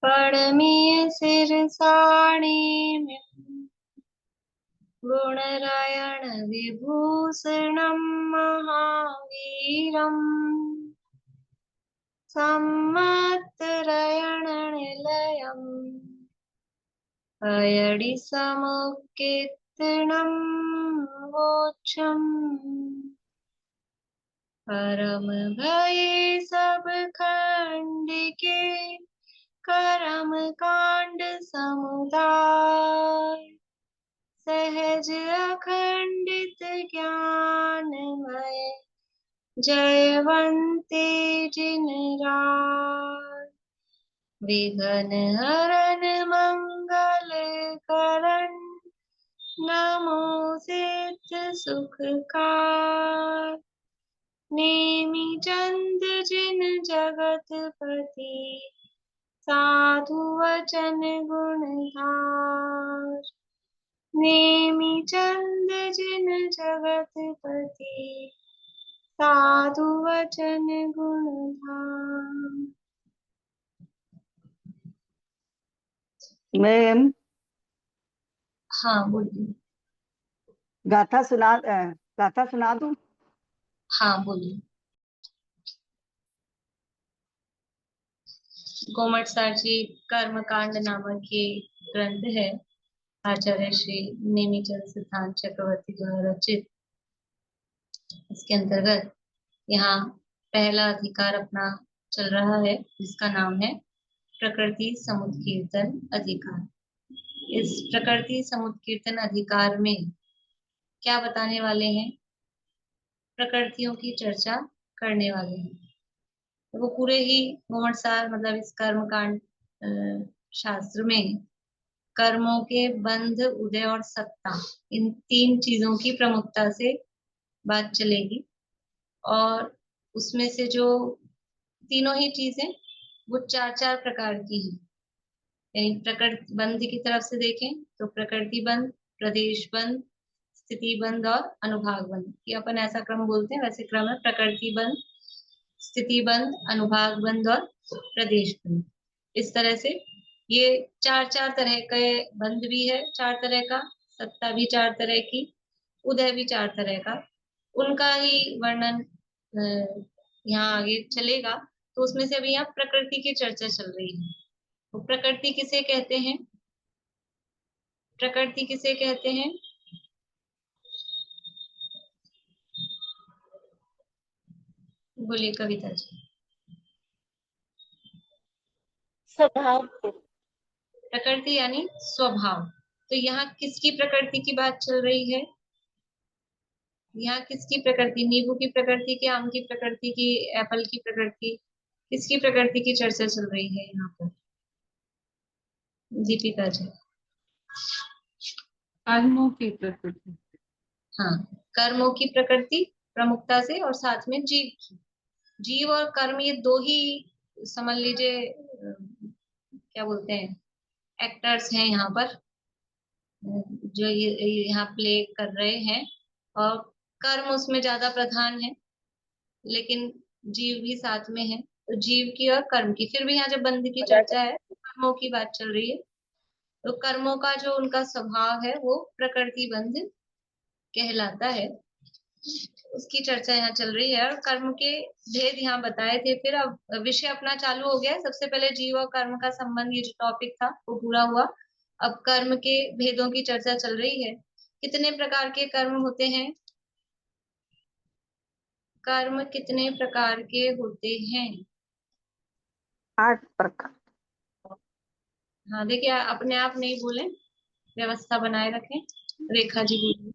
पड़मीय सिर साणी में गुणरायण विभूषणं महावीरम् सम्मत्तरायण निलयम् अयडि समुत्कीर्तनं वोच्चम् परम भये सब खंडिके करम कांड समुदाय सहज अखंडित ज्ञानमय जयवंते जिन राय विघ्न हरन मंगल करण नमो सिद्ध सुखकार नेमि चंद जिन जगतपति साधु वचन गुणधार नेमि चंद जिन जगतपति साधु वचन गुणधार। मैम हाँ बोलिए। गाथा सुना दूं? हाँ बोलिए। गोमट सार जी कर्मकांड नामक ये ग्रंथ है, आचार्य श्री नेमिचंद सिद्धांत चक्रवर्ती द्वारा रचित। इसके अंतर्गत यहाँ पहला अधिकार अपना चल रहा है, जिसका नाम है प्रकृति समुत्कीर्तन अधिकार। इस प्रकृति समुत्कीर्तन अधिकार में क्या बताने वाले हैं? प्रकृतियों की चर्चा करने वाले हैं। तो वो पूरे ही गोमट सार मतलब इस कर्मकांड शास्त्र में कर्मों के बंध, उदय और सत्ता, इन तीन चीजों की प्रमुखता से बात चलेगी। और उसमें से जो तीनों ही चीजें वो चार चार प्रकार की हैं। यानी प्रकृति बंध की तरफ से देखें तो प्रकृति बंध, प्रदेश बंध, स्थिति बंध और अनुभाग बंध। ये अपन ऐसा क्रम बोलते हैं, वैसे क्रम है प्रकृति बंध, स्थिति बंध, अनुभाग बंध और प्रदेश बंध। इस तरह से ये चार चार तरह के बंध भी है, चार तरह का, सत्ता भी चार तरह की, उदय भी चार तरह का। उनका ही वर्णन यहाँ आगे चलेगा। तो उसमें से अभी यहाँ प्रकृति की चर्चा चल रही है। तो प्रकृति किसे कहते हैं? प्रकृति किसे कहते हैं? बोलिए कविता जी। स्वभाव। प्रकृति यानी स्वभाव। तो यहाँ किसकी प्रकृति की बात चल रही है? यहाँ किसकी प्रकृति? नींबू की प्रकृति की, आम की प्रकृति की, एप्पल की प्रकृति, किसकी प्रकृति की चर्चा चल रही है यहाँ पर? दीपिका जी। कर्मों की प्रकृति। हाँ, कर्मों की प्रकृति प्रमुखता से, और साथ में जीव की। जीव और कर्म ये दो ही समझ लीजिए क्या बोलते हैं, एक्टर्स हैं यहाँ पर, जो ये यहाँ प्ले कर रहे हैं। और कर्म उसमें ज्यादा प्रधान है, लेकिन जीव भी साथ में है। तो जीव की और कर्म की, फिर भी यहाँ जब बंध की चर्चा है, कर्मों की बात चल रही है। तो कर्मों का जो उनका स्वभाव है वो प्रकृति बंध कहलाता है, उसकी चर्चा यहाँ चल रही है। और कर्म के भेद यहाँ बताए थे। फिर अब विषय अपना चालू हो गया है। सबसे पहले जीव और कर्म का संबंध, ये जो टॉपिक था वो पूरा हुआ। अब कर्म के भेदों की चर्चा चल रही है। कितने प्रकार के कर्म होते हैं? कर्म कितने प्रकार के होते हैं? 8 प्रकार। हाँ देखिए, अपने आप नहीं बोले, व्यवस्था बनाए रखें। रेखा जी बोलिए।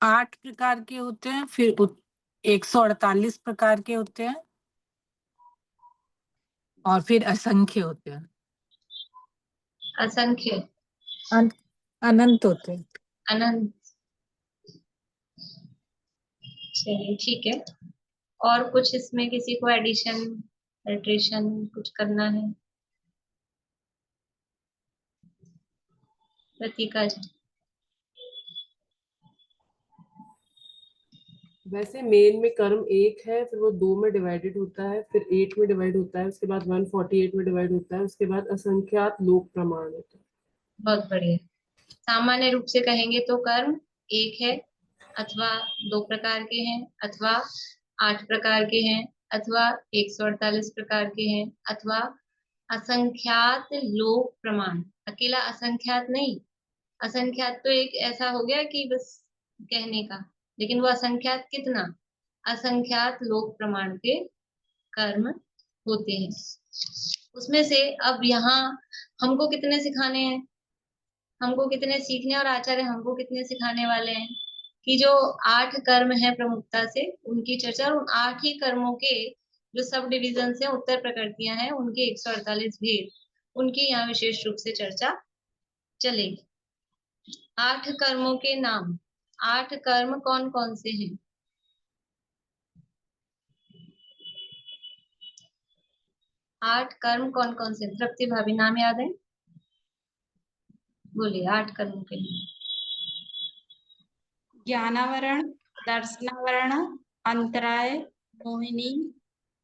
8 प्रकार के होते हैं, फिर 148 प्रकार के होते हैं, और फिर असंख्य होते हैं। असंख्य, अनंत होते हैं। अनंत। चलिए ठीक है। और कुछ इसमें किसी को एडिशन, एल्ट्रेशन कुछ करना है? प्रतीका जी। वैसे मेन में कर्म 1 है, फिर वो 2 में डिवाइडेड होता है, फिर 8 में डिवाइड होता है, उसके बाद 148 में डिवाइड होता है, उसके बाद असंख्यात लोक प्रमाण होता है। बहुत बढ़िया। सामान्य रूप से कहेंगे तो कर्म 1 है, अथवा 2 प्रकार के हैं, अथवा 8 प्रकार के हैं, अथवा 148 प्रकार के हैं, अथवा असंख्यात लोक प्रमाण। अकेला असंख्यात नहीं, असंख्यात तो एक ऐसा हो गया कि बस कहने का, लेकिन वो असंख्यात कितना, असंख्यात लोक प्रमाण के कर्म होते हैं। उसमें से अब यहाँ हमको कितने सिखाने हैं, हमको कितने सीखने, और आचार्य हमको कितने सिखाने वाले हैं कि जो 8 कर्म है प्रमुखता से उनकी चर्चा, और उन 8 ही कर्मों के जो सब डिविजन है, उत्तर प्रकृतियां हैं, उनके 148 भेद, उनकी यहाँ विशेष रूप से चर्चा चलेगी। 8 कर्मों के नाम, 8 कर्म कौन कौन से हैं? आठ कर्म कौन कौन से? तृप्ति भाभी, नाम याद है? बोलिए 8 कर्मों के नाम। ज्ञानावरण, दर्शनावरण, अंतराय, मोहिनी,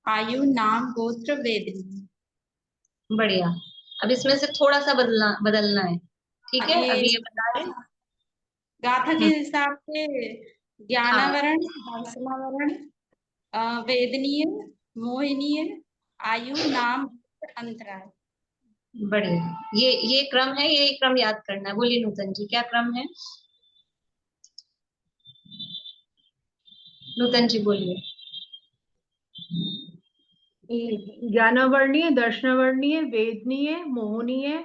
आयु, नाम, गोत्र, वेदनी। बढ़िया। अब इसमें से थोड़ा सा बदलना है, ठीक है? ये अभी ये बता रहे। गाथा के हिसाब से हाँ, ज्ञानावरण, दर्शनावरण, वेदनीय, मोहिनीय, आयु, नाम, अंतराय। बढ़िया। ये क्रम है, ये क्रम याद करना है। बोलिए नूतन जी, क्या क्रम है? नूतन जी बोलिए। ज्ञानावर्णीय, दर्शनावर्णीय, वेदनीय, मोहनीय,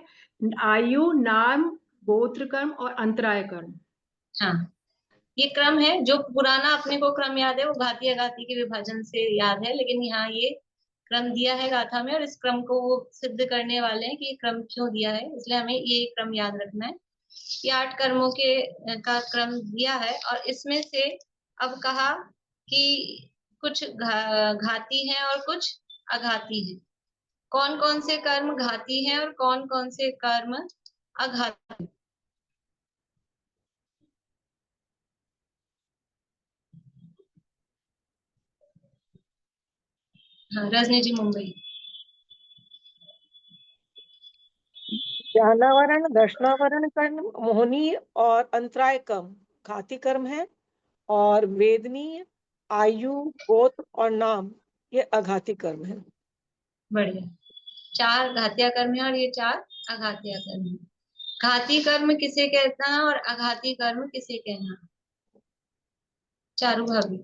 आयु, नाम, गोत्र कर्म और अंतराय कर्म। हाँ, ये क्रम है। जो पुराना अपने को क्रम याद है वो घाती अघाती के विभाजन से याद है, लेकिन यहाँ ये क्रम दिया है गाथा में, और इस क्रम को वो सिद्ध करने वाले हैं कि ये क्रम क्यों दिया है, इसलिए हमें ये क्रम याद रखना है। ये 8 कर्मों के का क्रम दिया है, और इसमें से अब कहा कि कुछ घाती हैं और कुछ अघाती हैं। कौन कौन से कर्म घाती हैं और कौन कौन से कर्म अघाती? हाँ, रजनी जी मुंबई। ज्ञानावरण, दर्शनावरण कर्म मोहनी और अंतराय कर्म घाती कर्म है, और वेदनीय, आयु, गोत्र और नाम ये अघाती कर्म है। बढ़िया। 4 घातिया कर्म है और ये 4 अघातिया कर्म है। घाती कर्म किसे कहना और अघाती कर्म किसे कहना? चारू भाभी,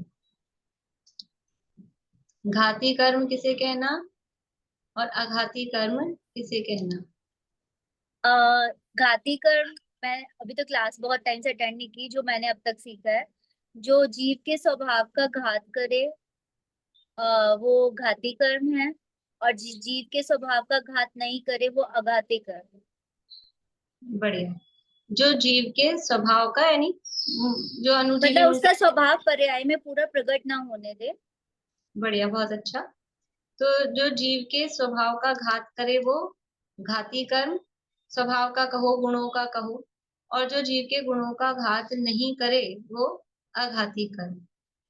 घाती कर्म किसे कहना और अघाती कर्म किसे कहना? घाती कर्म, मैं अभी तो क्लास बहुत टाइम से अटेंड नहीं की, जो मैंने अब तक सीखा है, जो जीव के स्वभाव का घात करे वो घाती कर्म है, और जीव के स्वभाव का घात नहीं करे वो अघाती कर्म। बढ़िया। जो जीव के स्वभाव का, यानी जो अनुजीवी मतलब उनका। उसका स्वभाव पर्याय में पूरा प्रकट ना होने दे। बढ़िया, बहुत अच्छा। तो जो जीव के स्वभाव का घात करे वो घाती कर्म, स्वभाव का कहो, गुणों का कहो, और जो जीव के गुणों का घात नहीं करे वो अघाती कर्म।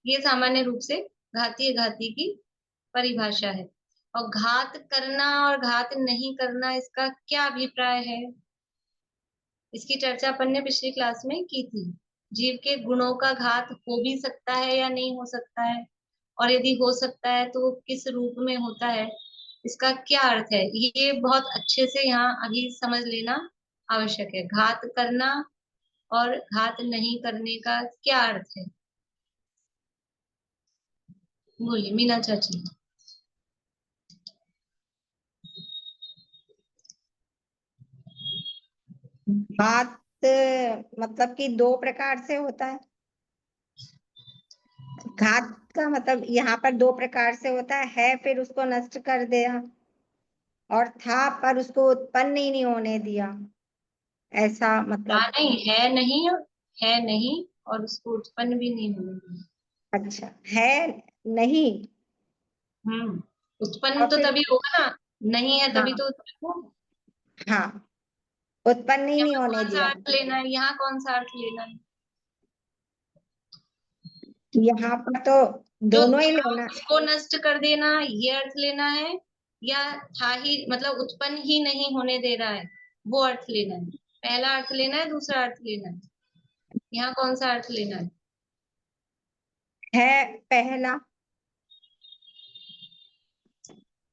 ये सामान्य रूप से घाती अघाती की परिभाषा है। और घात करना और घात नहीं करना, इसका क्या अभिप्राय है? इसकी चर्चा अपन ने पिछली क्लास में की थी। जीव के गुणों का घात हो भी सकता है या नहीं हो सकता है, और यदि हो सकता है तो वो किस रूप में होता है, इसका क्या अर्थ है, ये बहुत अच्छे से यहाँ अभी समझ लेना आवश्यक है। घात करना और घात नहीं करने का क्या अर्थ है? बोलिए मीना चाची। घात मतलब कि 2 प्रकार से होता है। घात का मतलब यहाँ पर 2 प्रकार से होता है, फिर उसको नष्ट कर दिया, और था पर उसको उत्पन्न ही नहीं होने दिया, ऐसा मतलब। नहीं है, नहीं, है नहीं और उसको उत्पन्न भी नहीं होने दिया। अच्छा, है नहीं, उत्पन्न और तो फिर तभी होगा ना, नहीं है तभी हाँ तो उत्पन्न होगा। हाँ, उत्पन्न ही नहीं यहाँ होने कौन सा दिया। अर्थ लेना है, यहाँ कौन सा अर्थ लेना है? यहाँ पर तो जो दोनों ही था लेना। उसको नष्ट कर देना, ये अर्थ लेना है, या था ही मतलब उत्पन्न ही नहीं होने दे रहा है, वो अर्थ लेना है। पहला अर्थ लेना है, दूसरा अर्थ लेना है। यहाँ कौन सा अर्थ लेना है पहला।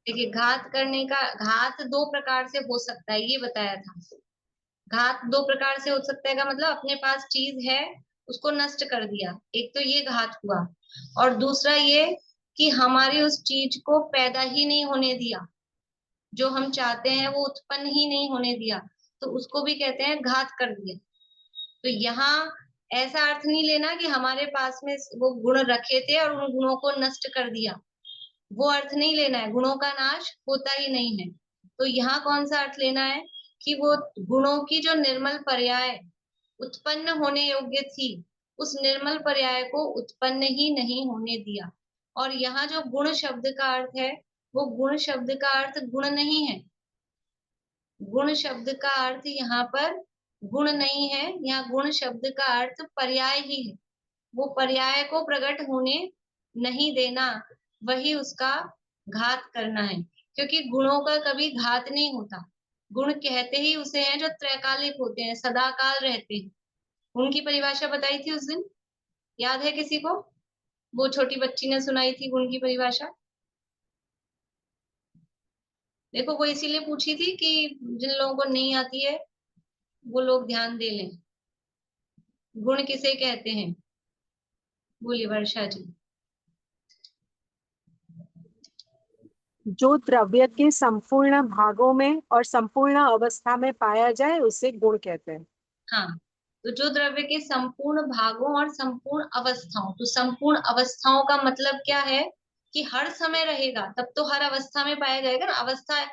देखिए, घात करने का, घात दो प्रकार से हो सकता है, ये बताया था। घात दो प्रकार से हो सकता है का मतलब अपने पास चीज है, उसको नष्ट कर दिया, एक तो ये घात हुआ, और दूसरा ये कि हमारी उस चीज को पैदा ही नहीं होने दिया, जो हम चाहते हैं वो उत्पन्न ही नहीं होने दिया, तो उसको भी कहते हैं घात कर दिया। तो यहाँ ऐसा अर्थ नहीं लेना कि हमारे पास में वो गुण रखे थे और उन गुणों को नष्ट कर दिया, वो अर्थ नहीं लेना है, गुणों का नाश होता ही नहीं है। तो यहाँ कौन सा अर्थ लेना है कि वो गुणों की जो निर्मल पर्याय उत्पन्न होने योग्य थी, उस निर्मल पर्याय को उत्पन्न ही नहीं होने दिया। और यहाँ जो गुण शब्द का अर्थ है, वो गुण शब्द का अर्थ गुण नहीं है। गुण शब्द का अर्थ यहाँ पर गुण नहीं है, यहाँ गुण शब्द का अर्थ पर्याय ही है। वो पर्याय को प्रकट होने नहीं देना, वही उसका घात करना है। क्योंकि गुणों का कभी घात नहीं होता। गुण कहते ही उसे हैं जो त्रैकालिक होते हैं, सदाकाल रहते हैं। उनकी परिभाषा बताई थी उस दिन, याद है किसी को? वो छोटी बच्ची ने सुनाई थी गुण की परिभाषा। देखो, वो इसीलिए पूछी थी कि जिन लोगों को नहीं आती है वो लोग ध्यान दे लें। गुण किसे कहते हैं? बोलिए वर्षा जी। जो द्रव्य के संपूर्ण भागों में और संपूर्ण अवस्था में पाया जाए उसे गुण कहते हैं। हाँ, तो जो द्रव्य के संपूर्ण भागों और संपूर्ण अवस्थाओं, तो संपूर्ण अवस्थाओं का मतलब क्या है कि हर समय रहेगा, तब तो हर अवस्था में पाया जाएगा ना। अवस्था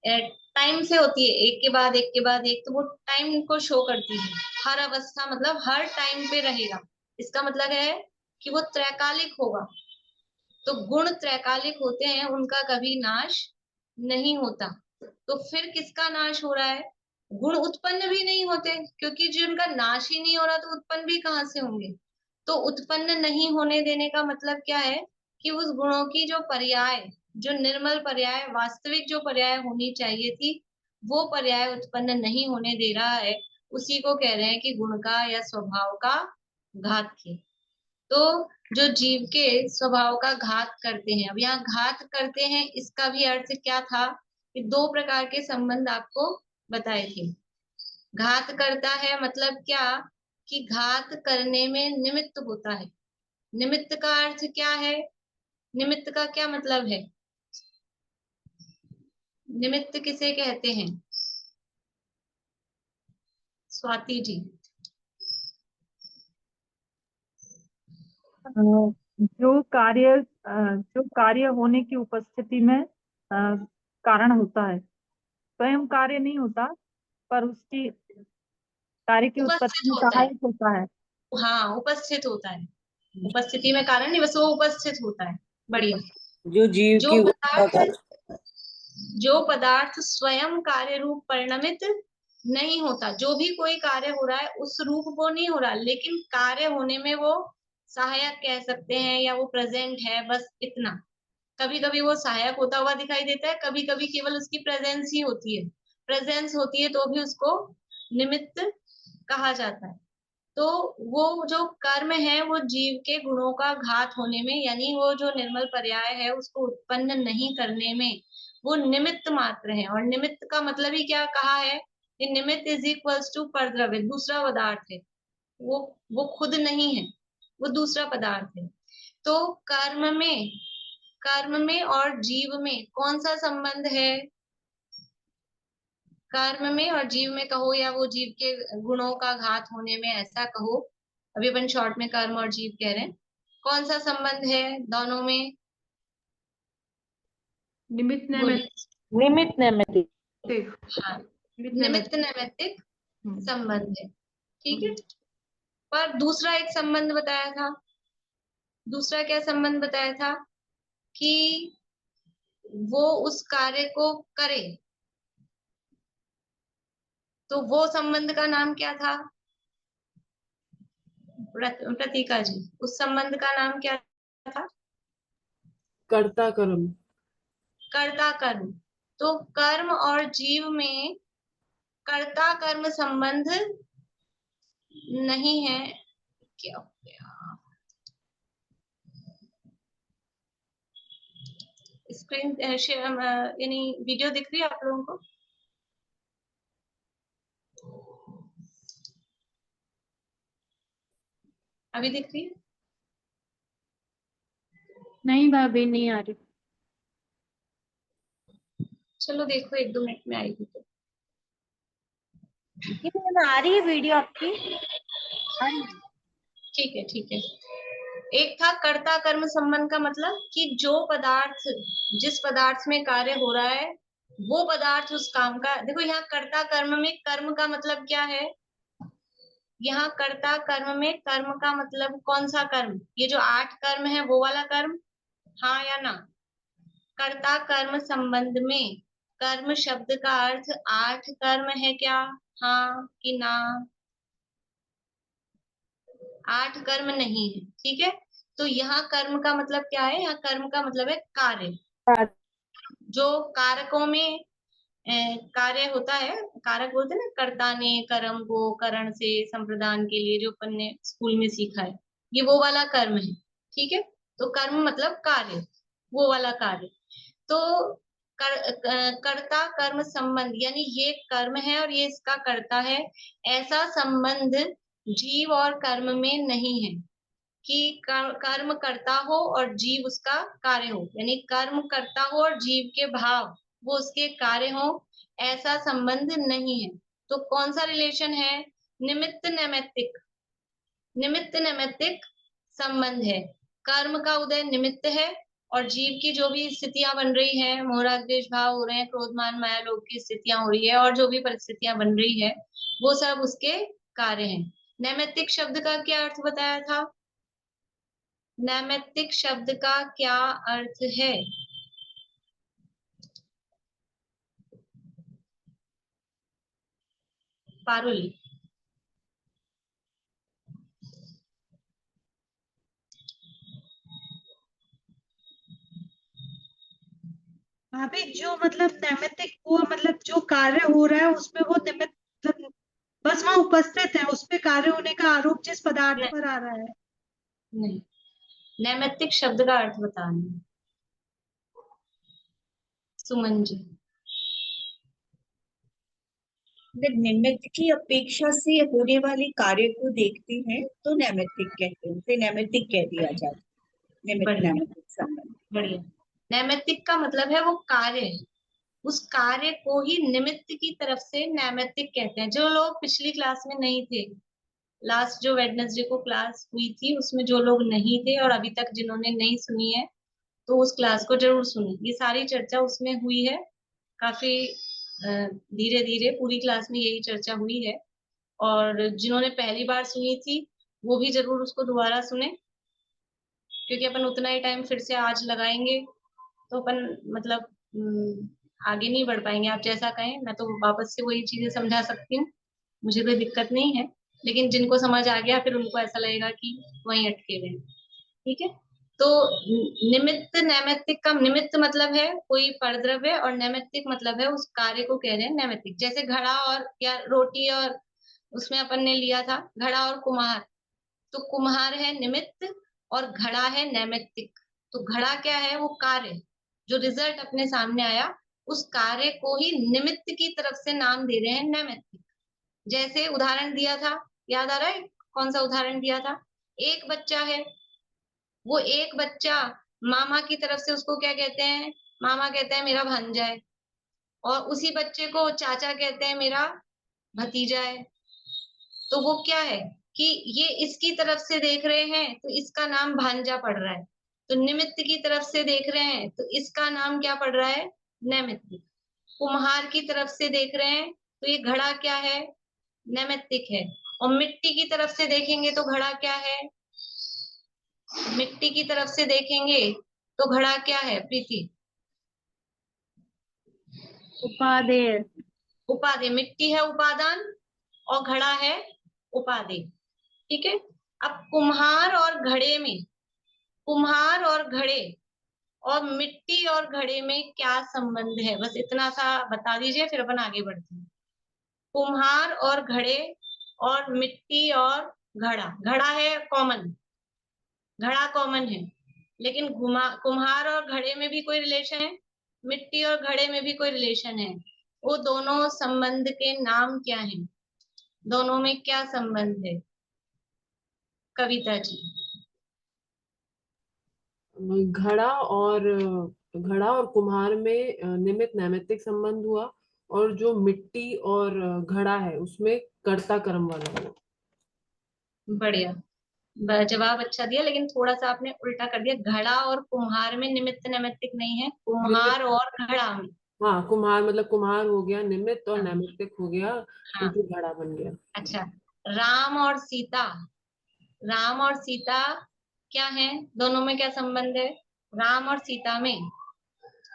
टाइम से होती है, एक के बाद एक के बाद एक, तो वो टाइम को शो करती है। हर अवस्था मतलब हर टाइम पे रहेगा, इसका मतलब है कि वो त्रैकालिक होगा। तो गुण त्रैकालिक होते हैं, उनका कभी नाश नहीं होता। तो फिर किसका नाश हो रहा है? गुण उत्पन्न भी नहीं होते, क्योंकि जिनका नाश ही नहीं हो रहा तो उत्पन्न भी कहाँ से होंगे। तो उत्पन्न नहीं होने देने का मतलब क्या है कि उस गुणों की जो पर्याय, जो निर्मल पर्याय, वास्तविक जो पर्याय होनी चाहिए थी, वो पर्याय उत्पन्न नहीं होने दे रहा है। उसी को कह रहे हैं कि गुण का या स्वभाव का घात किया। तो जो जीव के स्वभाव का घात करते हैं, अब यहाँ घात करते हैं इसका भी अर्थ क्या था कि दो प्रकार के संबंध आपको बताए थे। घात करता है मतलब क्या कि घात करने में निमित्त होता है। निमित्त का अर्थ क्या है? निमित्त का क्या मतलब है? निमित्त किसे कहते हैं? स्वाति जी। जो कार्य होने की उपस्थिति में कारण होता है। स्वयं कार्य नहीं होता, पर उसकी कार्य की उत्पत्ति उपस्थित में होता है। सहायक होता है। हाँ, उपस्थित होता है। उपस्थिति में कारण नहीं, बस वो उपस्थित होता है। बढ़िया। जो जीव जो की पदार्थ जो पदार्थ स्वयं कार्य रूप परिणमित नहीं होता, जो भी कोई कार्य हो रहा है उस रूप वो नहीं हो रहा, लेकिन कार्य होने में वो सहायक कह सकते हैं, या वो प्रेजेंट है, बस इतना। कभी कभी वो सहायक होता हुआ दिखाई देता है, कभी कभी केवल उसकी प्रेजेंस ही होती है। प्रेजेंस होती है तो भी उसको निमित्त कहा जाता है। तो वो जो कर्म है वो जीव के गुणों का घात होने में, यानी वो जो निर्मल पर्याय है उसको उत्पन्न नहीं करने में वो निमित्त मात्र है। और निमित्त का मतलब ही क्या कहा है कि निमित्त इज इक्वल्स टू परद्रव्य, दूसरा पदार्थ है। वो खुद नहीं है, वो दूसरा पदार्थ है। तो कर्म में और जीव में कौन सा संबंध है? कर्म में और जीव में कहो, या वो जीव के गुणों का घात होने में, ऐसा कहो। अभी अपन शॉर्ट में कर्म और जीव कह रहे हैं। कौन सा संबंध है दोनों में? निमित्त बोलिए। निमित्त नैमित्तिक। हाँ, निमित्त नैमित्तिक संबंध है, ठीक है। पर दूसरा एक संबंध बताया था। दूसरा क्या संबंध बताया था? कि वो उस कार्य को करे, तो वो संबंध का नाम क्या था? प्रतीका जी, उस संबंध का नाम क्या था? कर्ता कर्म। कर्ता कर्म। तो कर्म और जीव में कर्ता कर्म संबंध नहीं है। क्या हो गया? स्क्रीन यानी वीडियो दिख रही है आप लोगों को? अभी दिख रही है? नहीं भाभी, नहीं आ रही। चलो देखो, 1-2 मिनट में आएगी तो। ये मैम आ रही है वीडियो आपकी? ठीक है, ठीक है। एक था कर्ता कर्म संबंध का मतलब कि जो पदार्थ, जिस पदार्थ में कार्य हो रहा है वो पदार्थ उस काम का। देखो यहाँ कर्ता कर्म में कर्म का मतलब क्या है? यहाँ कर्ता कर्म में कर्म का मतलब कौन सा कर्म? ये जो 8 कर्म है वो वाला कर्म, हाँ या ना? कर्ता कर्म संबंध में कर्म शब्द का अर्थ 8 कर्म है क्या? हाँ कि ना? 8 कर्म नहीं है, ठीक है। तो यहाँ कर्म का मतलब क्या है? यहाँ कर्म का मतलब है कार्य। जो कारकों में कार्य होता है, कारक बोलते हैं ना, कर्ता ने कर्म को करण से संप्रदान के लिए, जो अपन ने स्कूल में सीखा है, ये वो वाला कर्म है, ठीक है। तो कर्म मतलब कार्य, वो वाला कार्य। तो कर्ता कर्म संबंध यानी ये कर्म है और ये इसका कर्ता है, ऐसा संबंध जीव और कर्म में नहीं है कि कर्म करता हो और जीव उसका कार्य हो, यानी कर्म करता हो और जीव के भाव वो उसके कार्य हो, ऐसा संबंध नहीं है। तो कौन सा रिलेशन है? निमित्त नैमित्तिक, निमित्त नैमित्तिक संबंध है। कर्म का उदय निमित्त है और जीव की जो भी स्थितियां बन रही हैं, मोह द्वेष भाव हो रहे हैं, क्रोध मान माया लोभ की स्थितियां हो रही है और जो भी परिस्थितियां बन रही है वो सब उसके कार्य हैं। नैमित्तिक शब्द का क्या अर्थ बताया था? नैमित्तिक शब्द का क्या अर्थ है? पारुल। भाभी जो मतलब नैमित्तिक, वो मतलब जो कार्य हो रहा है उसमें वो निमित्त, मतलब बस वहाँ उपस्थित है, उस पे कार्य होने का आरोप जिस पदार्थ पर आ रहा है। नहीं, नैमित्तिक शब्द का अर्थ बताना सुमन जी। जब निमित्त की अपेक्षा से होने वाले कार्य को देखते हैं तो नैमित्तिक कहते हैं, फिर नैमित्तिक कह दिया जाता है। निमित्त बढ़िया, नैमित्तिक संबंध। बढ़िया। नैमित्तिक का मतलब है वो कार्य है, उस कार्य को ही निमित्त की तरफ से नैमित्तिक कहते हैं। जो लोग पिछली क्लास में नहीं थे, लास्ट जो वेडनेसडे को क्लास हुई थी उसमें जो लोग नहीं थे और अभी तक जिन्होंने नहीं सुनी है तो उस क्लास को जरूर सुनी, ये सारी चर्चा उसमें हुई है। काफी धीरे धीरे पूरी क्लास में यही चर्चा हुई है और जिन्होंने पहली बार सुनी थी वो भी जरूर उसको दोबारा सुने, क्योंकि अपन उतना ही टाइम फिर से आज लगाएंगे तो अपन मतलब आगे नहीं बढ़ पाएंगे। आप जैसा कहें, मैं तो वापस से वही चीजें समझा सकती हूँ, मुझे कोई दिक्कत नहीं है, लेकिन जिनको समझ आ गया फिर उनको ऐसा लगेगा कि वहीं अटके हुए हैं, ठीक है। तो निमित्त नैमित्तिक का निमित्त मतलब है कोई परद्रव्य और नैमित्तिक मतलब है उस कार्य को कह रहे हैं नैमित्तिक। जैसे घड़ा और या रोटी, और उसमें अपन ने लिया था घड़ा और कुम्हार, तो कुम्हार है निमित्त और घड़ा है नैमित्तिक। तो घड़ा क्या है? वो कार्य, जो रिजल्ट अपने सामने आया उस कार्य को ही निमित्त की तरफ से नाम दे रहे हैं नैमित्तिक। जैसे उदाहरण दिया था, याद आ रहा है कौन सा उदाहरण दिया था? एक बच्चा है, वो एक बच्चा मामा की तरफ से उसको क्या कहते हैं? मामा कहते हैं मेरा भांजा है, और उसी बच्चे को चाचा कहते हैं मेरा भतीजा है। तो वो क्या है कि ये इसकी तरफ से देख रहे हैं तो इसका नाम भांजा पड़ रहा है, तो निमित्त की तरफ से देख रहे हैं तो इसका नाम क्या पड़ रहा है? नैमित्तिक। कुम्हार की तरफ से देख रहे हैं तो ये घड़ा क्या है? नैमित्तिक है। और मिट्टी की तरफ से देखेंगे तो घड़ा क्या है? मिट्टी की तरफ से देखेंगे तो घड़ा क्या है प्रीति? उपादेय। उपादेय। मिट्टी है उपादान और घड़ा है उपादेय, ठीक है। अब कुम्हार और घड़े में, कुम्हार और घड़े और मिट्टी और घड़े में क्या संबंध है, बस इतना सा बता दीजिए, फिर अपन आगे बढ़ते हैं। कुम्हार और घड़े और मिट्टी और घड़ा, घड़ा है कॉमन, घड़ा कॉमन है, लेकिन कुम्हार और घड़े में भी कोई रिलेशन है, मिट्टी और घड़े में भी कोई रिलेशन है। वो दोनों संबंध के नाम क्या हैं, दोनों में क्या संबंध है कविता जी? घड़ा और कुम्हार में निमित्त नैमित्तिक संबंध हुआ, और जो मिट्टी और घड़ा है उसमें कर्ता कर्म वाला हुआ। बढ़िया, जवाब अच्छा दिया, लेकिन थोड़ा सा आपने उल्टा कर दिया। घड़ा और कुम्हार में निमित्त नैमित्तिक नहीं है, कुम्हार और घड़ा में। हाँ, कुम्हार मतलब कुम्हार हो गया निमित्त और हाँ, नैमित्तिक हो गया, हाँ, क्योंकि घड़ा बन गया। अच्छा। राम और सीता, राम और सीता क्या है, दोनों में क्या संबंध है? राम और सीता में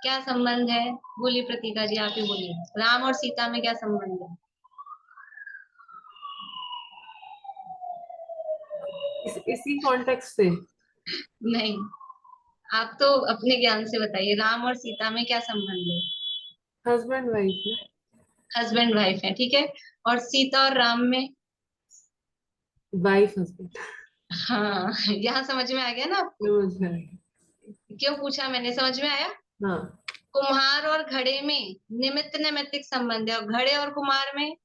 क्या संबंध है? बोलिए प्रतीका जी, आप ही बोलिए, राम और सीता में क्या संबंध है? इसी कॉन्टेक्स्ट से? नहीं, आप तो अपने ज्ञान से बताइए, राम और सीता में क्या संबंध है? हस्बैंड वाइफ में। हस्बैंड वाइफ है, ठीक है। और सीता और राम में? Wife husband. हाँ, यहाँ समझ में आ गया ना आपको? समझ में आया। क्यों पूछा मैंने, समझ में आया? हाँ, कुम्हार और घड़े में निमित्त नैमित्तिक संबंध है, और घड़े और कुम्हार में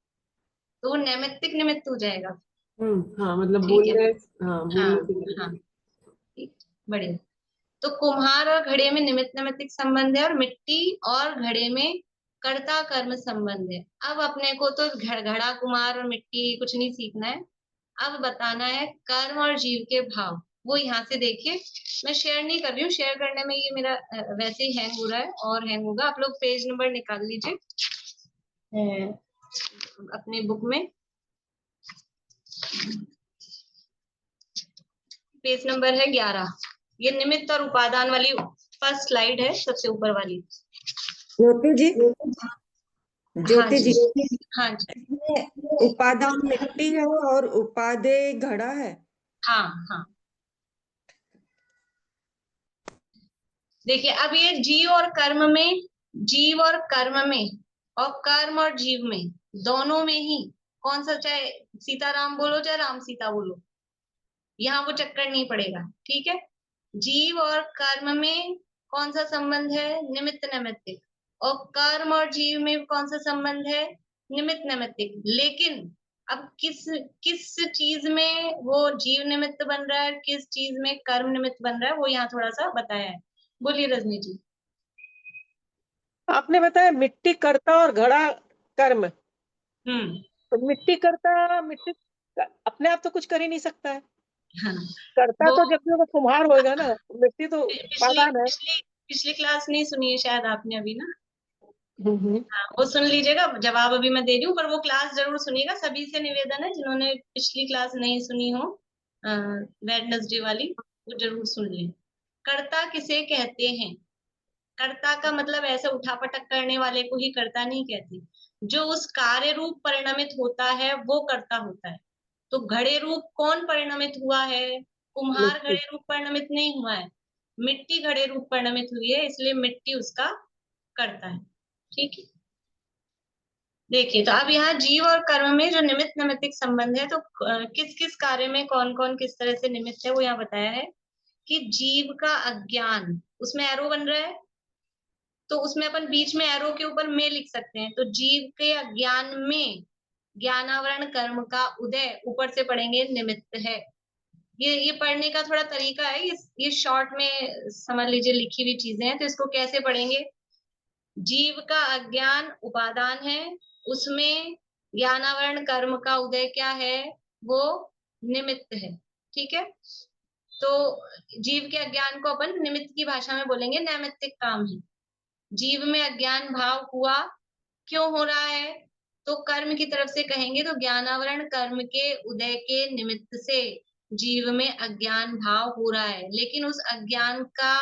तो वो नैमित्तिक निमित्त हो जाएगा। हाँ, मतलब ठीक है, बोलने, हाँ हाँ, बोलने से हाँ, ठीक, बढ़िया। तो कुम्हार और घड़े में निमित्त नैमित्तिक संबंध है, और मिट्टी और घड़े में कर्ता कर्म संबंध है। अब अपने को तो घड़ा कुम्हार और मिट्टी कुछ नहीं सीखना है, अब बताना है कर्म और जीव के भाव। वो यहाँ से देखिए, मैं शेयर नहीं कर रही हूँ, शेयर करने में ये मेरा वैसे ही हैंग हो रहा है और हैंग होगा। आप लोग पेज नंबर निकाल लीजिए अपने बुक में, पेज नंबर है 11। ये निमित्त और उपादान वाली फर्स्ट स्लाइड है, सबसे ऊपर वाली। ज्योति जी, हाँ ज्योति जी, जी, हाँ जी, इसमें उपादान मिट्टी है और उपादेय घड़ा है। हाँ, हाँ। देखिए, अब ये जीव और कर्म में, जीव और कर्म में, और कर्म और जीव में, दोनों में ही कौन सा, चाहे सीताराम बोलो चाहे राम सीता बोलो, यहाँ वो चक्कर नहीं पड़ेगा, ठीक है। जीव और कर्म में कौन सा संबंध है? निमित्त नैमित्तिक। और कर्म और जीव में कौन सा संबंध है? निमित्त नैमित्तिक। लेकिन अब किस किस चीज में वो जीव निमित्त बन रहा है, किस चीज में कर्म निमित्त बन रहा है, वो यहाँ थोड़ा सा बताया है। बोलिए रजनी जी। आपने बताया मिट्टी कर्ता और घड़ा कर्म। तो मिट्टी अपने आप तो कुछ कर ही नहीं सकता है। हाँ, कर्ता वो तो जब भी वो कुम्हार होएगा ना, मिट्टी तो पिछली उपादान है। पिछली पिछली क्लास नहीं सुनी है शायद आपने अभी ना? हम्म। हाँ, वो सुन लीजिएगा, जवाब अभी मैं दे रही हूँ, पर वो क्लास जरूर सुनिएगा। सभी से निवेदन है, जिन्होंने पिछली क्लास नहीं सुनी हो वेडनेसडे वाली, वो जरूर सुन लें। कर्ता किसे कहते हैं? कर्ता का मतलब ऐसे उठापटक करने वाले को ही कर्ता नहीं कहते, जो उस कार्य रूप परिणमित होता है वो कर्ता होता है। तो घड़े रूप कौन परिणमित हुआ है? कुम्हार मिट्टी। घड़े रूप परिणमित नहीं हुआ है, मिट्टी घड़े रूप परिणमित हुई है, इसलिए मिट्टी उसका कर्ता है, ठीक है। देखिए, तो अब यहाँ जीव और कर्म में जो निमित्त नैमित्तिक संबंध है, तो किस किस कार्य में कौन कौन किस तरह से निमित्त है, वो यहाँ बताया है कि जीव का अज्ञान, उसमें एरो बन रहा है, तो उसमें अपन बीच में एरो के ऊपर में लिख सकते हैं। तो जीव के अज्ञान में ज्ञानावरण कर्म का उदय, ऊपर से पढ़ेंगे निमित्त है। ये पढ़ने का थोड़ा तरीका है, ये शॉर्ट में समझ लीजिए लिखी हुई चीजें हैं, तो इसको कैसे पढ़ेंगे? जीव का अज्ञान उपादान है, उसमें ज्ञानावरण कर्म का उदय क्या है? वो निमित्त है, ठीक है। तो जीव के अज्ञान को अपन निमित्त की भाषा में बोलेंगे नैमित्तिक काम है। जीव में अज्ञान भाव हुआ, क्यों हो रहा है? तो कर्म की तरफ से कहेंगे तो ज्ञानावरण कर्म के उदय के निमित्त से जीव में अज्ञान भाव हो रहा है। लेकिन उस अज्ञान का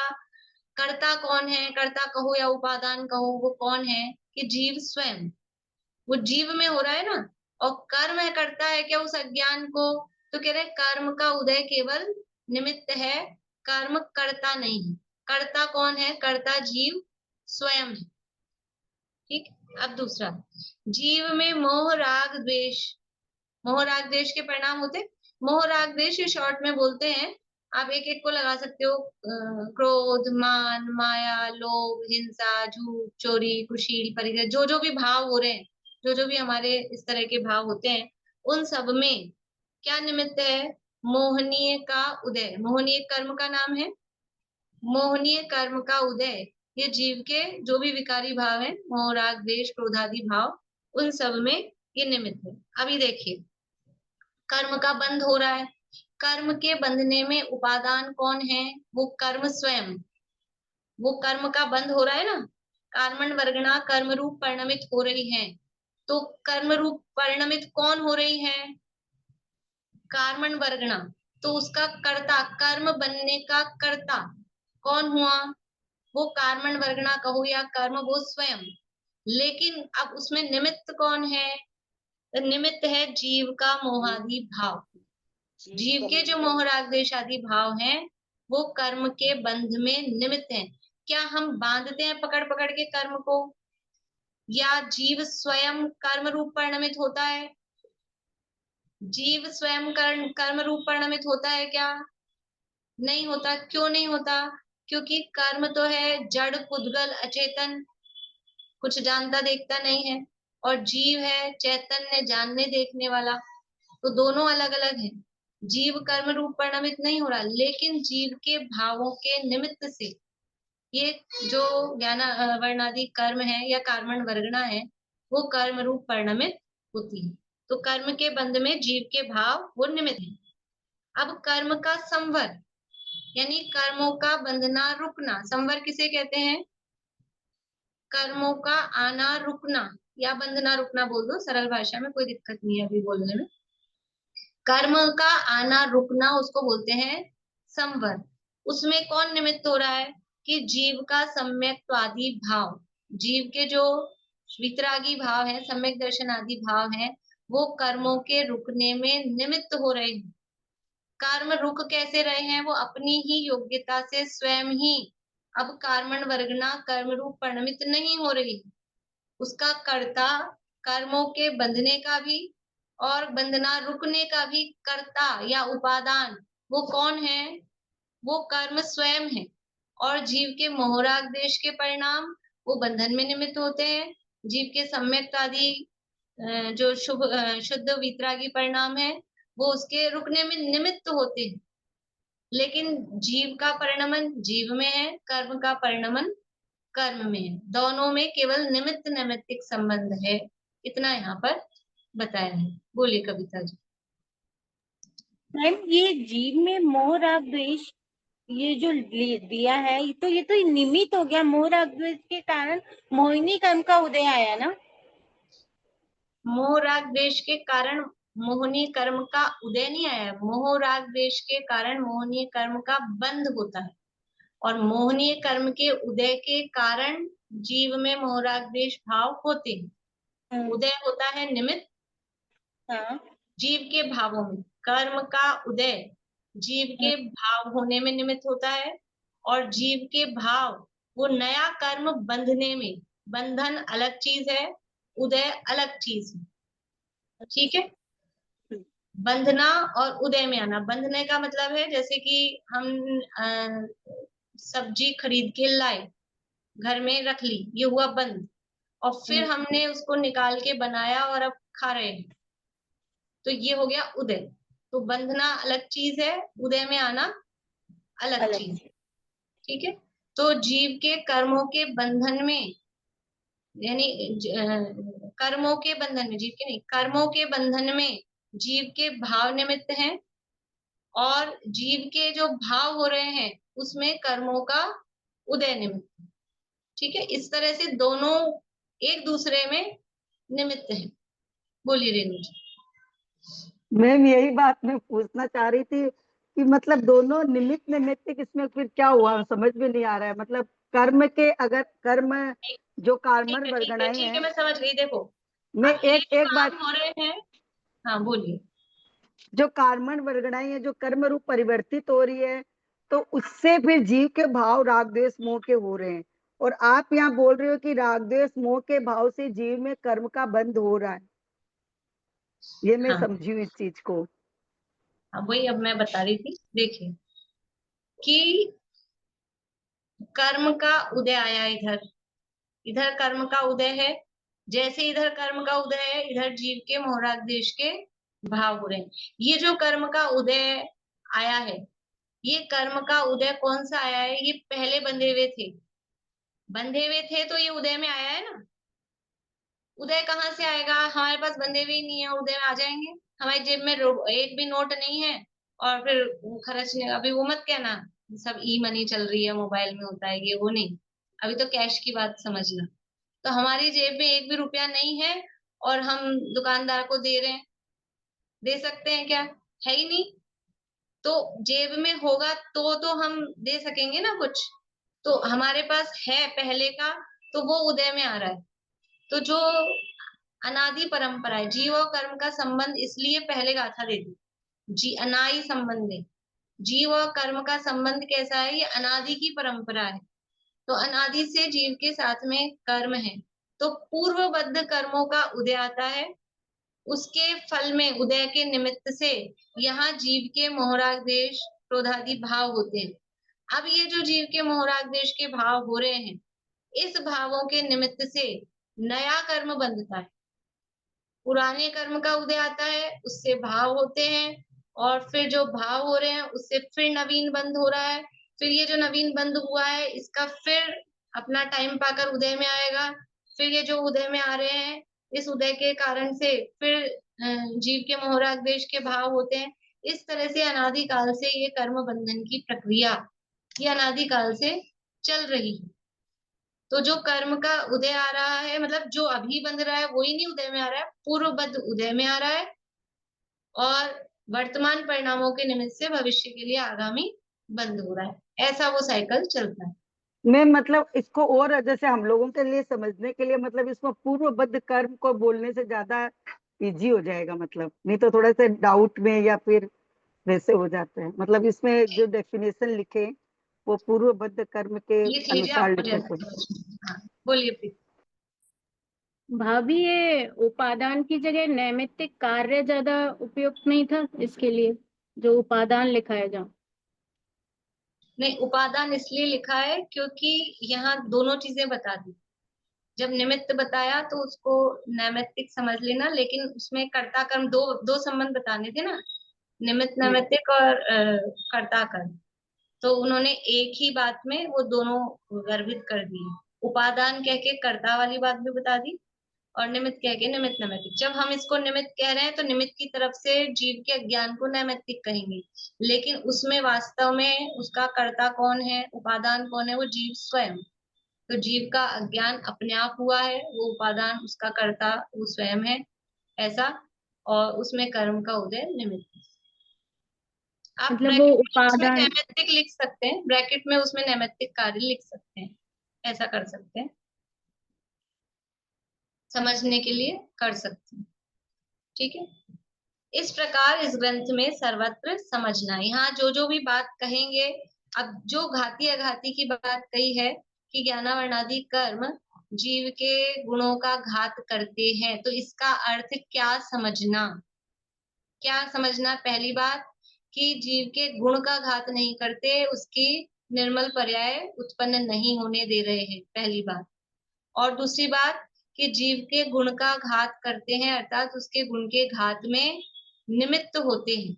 कर्ता कौन है? कर्ता कहो या उपादान कहो, वो कौन है? कि जीव स्वयं, वो जीव में हो रहा है ना। और कर्म है, करता है क्या उस अज्ञान को? तो कह रहे कर्म का उदय केवल निमित्त है, कर्म कर्ता नहीं है। कर्ता कौन है? कर्ता जीव स्वयं है। ठीक। अब दूसरा, जीव में मोह राग द्वेष, मोह राग द्वेष के परिणाम होते। मोह राग द्वेष शॉर्ट में बोलते हैं, आप एक एक को लगा सकते हो। क्रोध, मान, माया, लोभ, हिंसा, झूठ, चोरी, कुशील, परिग्रह, जो जो भी भाव हो रहे हैं, जो जो भी हमारे इस तरह के भाव होते हैं, उन सब में क्या निमित्त है? मोहनीय का उदय। मोहनीय कर्म का नाम है। मोहनीय कर्म का उदय, ये जीव के जो भी विकारी भाव है, मोह राग द्वेष क्रोधादि भाव, उन सब में ये निमित्त है। अभी देखिए, कर्म का बंध हो रहा है। कर्म के बंधने में उपादान कौन है? वो कर्म स्वयं। वो कर्म का बंध हो रहा है ना, कर्मण वर्गणा कर्म रूप परिणमित हो रही है। तो कर्म रूप परिणमित कौन हो रही है? कर्मण वर्गणा। तो उसका कर्ता, कर्म बनने का कर्ता कौन हुआ? वो कर्मण वर्गणा कहो या कर्म, वो स्वयं। लेकिन अब उसमें निमित्त कौन है? निमित्त है जीव का मोहादि भाव। जीव के जो मोह राग द्वेष आदि भाव हैं, वो कर्म के बंध में निमित्त हैं। क्या हम बांधते हैं पकड़ पकड़ के कर्म को, या जीव स्वयं कर्म रूप परिणमित होता है? जीव स्वयं कर्म रूप परिणमित होता है क्या? नहीं होता। क्यों नहीं होता? क्योंकि कर्म तो है जड़, पुद्गल, अचेतन, कुछ जानता देखता नहीं है, और जीव है चैतन्य, जानने देखने वाला। तो दोनों अलग अलग हैं। जीव कर्म रूप परिणमित नहीं हो रहा, लेकिन जीव के भावों के निमित्त से ये जो ज्ञान वर्णादि कर्म है या कर्मण वर्गणा है, वो कर्म रूप परिणमित होती है। तो कर्म के बंध में जीव के भाव वो निमित्त है। अब कर्म का संवर, यानी कर्मों का बंधना रुकना। संवर किसे कहते हैं? कर्मों का आना रुकना, या बंधना रुकना बोल दो, सरल भाषा में, कोई दिक्कत नहीं है अभी बोलने में। कर्म का आना रुकना उसको बोलते हैं संवर। उसमें कौन निमित्त हो रहा है? कि जीव का सम्यक्त्वादि भाव, जीव के जो वितरागी भाव है, सम्यक दर्शन आदि भाव है, वो कर्मों के रुकने में निमित्त हो रहे हैं। कर्म रुक कैसे रहे हैं? वो अपनी ही योग्यता से स्वयं ही अब कर्मण वर्गणा कर्म रूप परिणमित नहीं हो रही। उसका कर्ता, कर्मों के बंधने का भी और बंधना रुकने का भी कर्ता या उपादान, वो कौन है? वो कर्म स्वयं है। और जीव के मोहराग देश के परिणाम वो बंधन में निमित्त होते हैं। जीव के सम्यक आदि जो शुद्ध वितरागी परिणाम है, वो उसके रुकने में निमित्त होते हैं। लेकिन जीव का परिणमन जीव में है, कर्म का परिणमन कर्म में है। दोनों में केवल निमित्त नैमित्तिक संबंध है। इतना यहाँ पर बताया है। बोलिए कविता जी। मैम, ये जीव में मोह राग द्वेष ये जो दिया है, ये तो निमित्त हो गया। मोह राग द्वेष के कारण मोहिनी कर्म का उदय आया ना। मोह राग द्वेष के कारण मोहनीय कर्म का उदय नहीं आया। मोह राग द्वेष के कारण मोहनीय कर्म का बंध होता है, और मोहनीय कर्म के उदय के कारण जीव में मोह राग द्वेष भाव होते हैं। उदय होता है निमित्त जीव के भावों में। कर्म का उदय जीव के भाव होने में निमित्त होता है, और जीव के भाव वो नया कर्म बंधने में, बंधन अलग चीज है, उदय अलग चीज है। ठीक है। बंधना और उदय में आना। बंधने का मतलब है जैसे कि हम सब्जी खरीद के लाए, घर में रख ली, ये हुआ बंद, और फिर हमने उसको निकाल के बनाया और अब खा रहे हैं, तो ये हो गया उदय। तो बंधना अलग चीज है, उदय में आना अलग चीज है। ठीक है। तो जीव के कर्मों के बंधन में, यानी कर्मों के बंधन में, जीव के नहीं, कर्मों के बंधन में जीव के भाव निमित्त हैं, और जीव के जो भाव हो रहे हैं उसमें कर्मों का उदय निमित्त। ठीक है। इस तरह से दोनों एक दूसरे में निमित्त हैं। बोलिए रेणु जी। मैम, यही बात मैं पूछना चाह रही थी कि मतलब दोनों निमित्त निमित्त, इसमें फिर क्या हुआ समझ में नहीं आ रहा है। मतलब कर्म के, अगर कर्म जो कर्मण वर्गणाएं ठीक है, हैं, मैं समझ गई। देखो, मैं अब एक एक बात काम हो रहे हैं। हाँ बोलिए। जो कार्मण वर्गणाएं है, जो कर्म रूप परिवर्तित हो रही है, तो उससे फिर जीव के भाव राग द्वेष मोह के हो रहे हैं। और आप यहाँ बोल रहे हो कि राग द्वेष मोह के भाव से जीव में कर्म का बंध हो रहा है। ये मैं हाँ समझी हूँ इस चीज को। हाँ, वही अब मैं बता रही थी। देखिए कि कर्म का उदय आया, इधर इधर कर्म का उदय है। जैसे इधर कर्म का उदय है, इधर जीव के मोहराग देश के भाव हो रहे हैं। ये जो कर्म का उदय आया है, ये कर्म का उदय कौन सा आया है? ये पहले बंधे हुए थे, बंधे हुए थे तो ये उदय में आया है ना। उदय कहाँ से आएगा? हमारे पास बंधे हुए ही नहीं है, उदय में आ जाएंगे? हमारी जेब में एक भी नोट नहीं है और फिर खर्चने, अभी वो मत कहना सब ई मनी चल रही है, मोबाइल में होता है ये, वो नहीं। अभी तो कैश की बात समझना। तो हमारी जेब में एक भी रुपया नहीं है और हम दुकानदार को दे रहे हैं, दे सकते हैं क्या? है ही नहीं। तो जेब में होगा तो हम दे सकेंगे ना कुछ। तो हमारे पास है पहले का, तो वो उदय में आ रहा है। तो जो अनादि परंपरा है, जीव और कर्म का संबंध इसलिए पहले गाथा देती, जी अनादि संबंध है। जीव और कर्म का संबंध कैसा है? ये अनादि की परंपरा है। तो अनादि से जीव के साथ में कर्म है, तो पूर्वबद्ध कर्मों का उदय आता है। उसके फल में, उदय के निमित्त से यहाँ जीव के मोहराग देश क्रोधादि भाव होते हैं। अब ये जो जीव के मोहराग देश के भाव हो रहे हैं, इस भावों के निमित्त से नया कर्म बंधता है। पुराने कर्म का उदय आता है, उससे भाव होते हैं, और फिर जो भाव हो रहे हैं उससे फिर नवीन बंध हो रहा है। फिर ये जो नवीन बंध हुआ है, इसका फिर अपना टाइम पाकर उदय में आएगा। फिर ये जो उदय में आ रहे हैं, इस उदय के कारण से फिर जीव के मोहराग देश के भाव होते हैं। इस तरह से अनादि काल से ये कर्म बंधन की प्रक्रिया, ये अनादि काल से चल रही है। तो जो कर्म का उदय आ रहा है, मतलब जो अभी बंध रहा है वो ही नहीं उदय में आ रहा है, पूर्वबद्ध उदय में आ रहा है, और वर्तमान परिणामों के निमित्त से भविष्य के लिए आगामी बंद हो रहा है। ऐसा वो साइकिल चलता है। मैं मतलब इसको और जैसे हम लोगों के लिए समझने के लिए, मतलब इसको पूर्वबद्ध कर्म को बोलने से ज्यादा इजी हो जाएगा, मतलब नहीं तो थोड़ा सा डाउट में या फिर वैसे हो जाते हैं। मतलब इसमें जो डेफिनेशन लिखे वो पूर्वबद्ध कर्म के लिख लीजिए, अनुसार आपको लिखे जैसा थे। समझ में। हाँ बोलिए प्रीति। भाभी ये उपादान की जगह नैमित्तिक कार्य ज्यादा उपयुक्त नहीं था इसके लिए, जो उपादान लिखा है जहाँ? नहीं, उपादान इसलिए लिखा है क्योंकि यहाँ दोनों चीजें बता दी। जब निमित्त बताया तो उसको नैमित्तिक समझ लेना, लेकिन उसमें कर्ता कर्म दो दो संबंध बताने थे ना, निमित्त नैमित्तिक और कर्ता कर्म। तो उन्होंने एक ही बात में वो दोनों गर्भित कर दिए। उपादान कह के कर्ता वाली बात भी बता दी, और निमित्त कह के निमित्त नैमित्तिक। जब हम इसको निमित्त कह रहे हैं तो निमित्त की तरफ से जीव के अज्ञान को नैमित्तिक कहेंगे, लेकिन उसमें वास्तव में उसका कर्ता कौन है, उपादान कौन है? वो जीव स्वयं। तो जीव का अज्ञान अपने आप हुआ है, वो उपादान उसका कर्ता वो स्वयं है, ऐसा। और उसमें कर्म का उदय निमित्त। आप मतलब वो ब्रैकेट में उसमें उपादान, नैमित्तिक लिख सकते हैं, ब्रैकेट में उसमें नैमित्तिक कार्य लिख सकते हैं, ऐसा कर सकते हैं, समझने के लिए कर सकते हैं। ठीक है। इस प्रकार इस ग्रंथ में सर्वत्र समझना, यहाँ जो जो भी बात कहेंगे, अब जो घाती अघाती की बात कही है कि ज्ञानावर्णादि कर्म जीव के गुणों का घात करते हैं, तो इसका अर्थ क्या समझना? क्या समझना? पहली बात कि जीव के गुण का घात नहीं करते, उसकी निर्मल पर्याय उत्पन्न नहीं होने दे रहे हैं, पहली बात। और दूसरी बात कि जीव के गुण का घात करते हैं, अर्थात उसके गुण के घात में निमित्त होते हैं।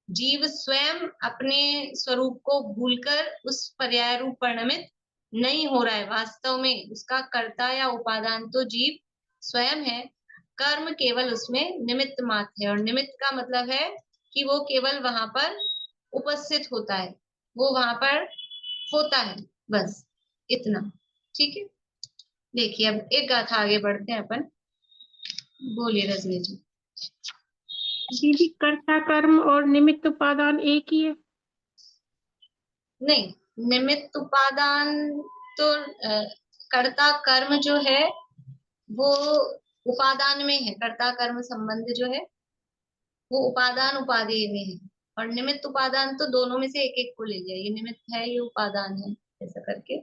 जीव स्वयं अपने स्वरूप को भूलकर उस पर्याय रूप परिणमित नहीं हो रहा है। वास्तव में उसका कर्ता या उपादान तो जीव स्वयं है, कर्म केवल उसमें निमित्त मात्र है। और निमित्त का मतलब है कि वो केवल वहां पर उपस्थित होता है, वो वहां पर होता है, बस इतना। ठीक है। देखिए अब एक गाथा आगे बढ़ते हैं अपन। बोलिए रजनी जी। दीदी कर्ता कर्म और निमित्त उपादान एक ही है? नहीं, निमित्त उपादान तो कर्ता कर्म जो है वो उपादान में है। कर्ता कर्म संबंध जो है वो उपादान उपादेय में है, और निमित्त उपादान तो दोनों में से एक एक को ले लिया, ये निमित्त है ये उपादान है, ऐसा करके।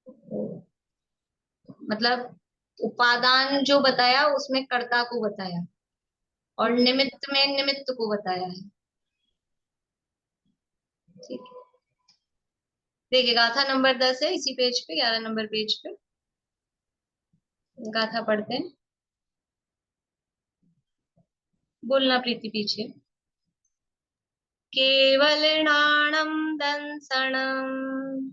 तो मतलब उपादान जो बताया उसमें कर्ता को बताया, और निमित्त में निमित्त को बताया है। ठीक है, देखिए गाथा नंबर 10 है इसी पेज पे, 11 नंबर पेज पे। गाथा पढ़ते हैं, बोलना प्रीति पीछे। केवलनाणं दंसणम्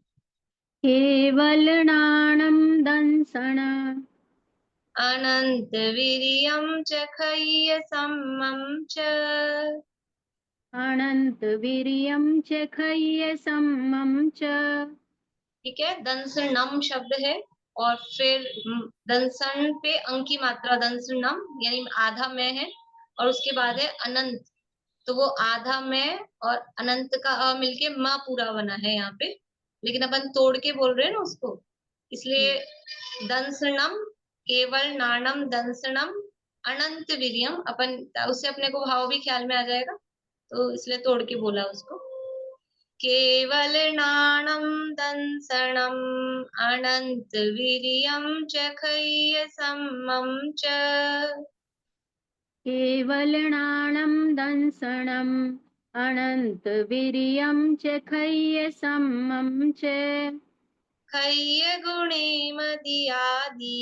केवलनाणं दंसण अनन्तवीर्यं च खय्यसम्मं च। अनन्तवीर्यं च खय्यसम्मं च। ठीक है, दंसनम शब्द है, और फिर दंसन पे अंक की मात्रा, दंसनम यानी आधा में है, और उसके बाद है अनंत, तो वो आधा में और अनंत का अ मिलके म पूरा बना है यहाँ पे, लेकिन अपन तोड़ के बोल रहे हैं ना उसको, इसलिए दंसनम, केवल नाणम दंसनम अनंत वीर्यम, अपन उससे अपने को भाव भी ख्याल में आ जाएगा, तो इसलिए तोड़ के बोला उसको। केवल नाणं दंसनम् अनंत वीर्यं च खय्यसम्मं च। केवलनाणं दंसणम् अनन्तवीर्यं च खय्यसम्मं च। खय्यगुणे मदीयादि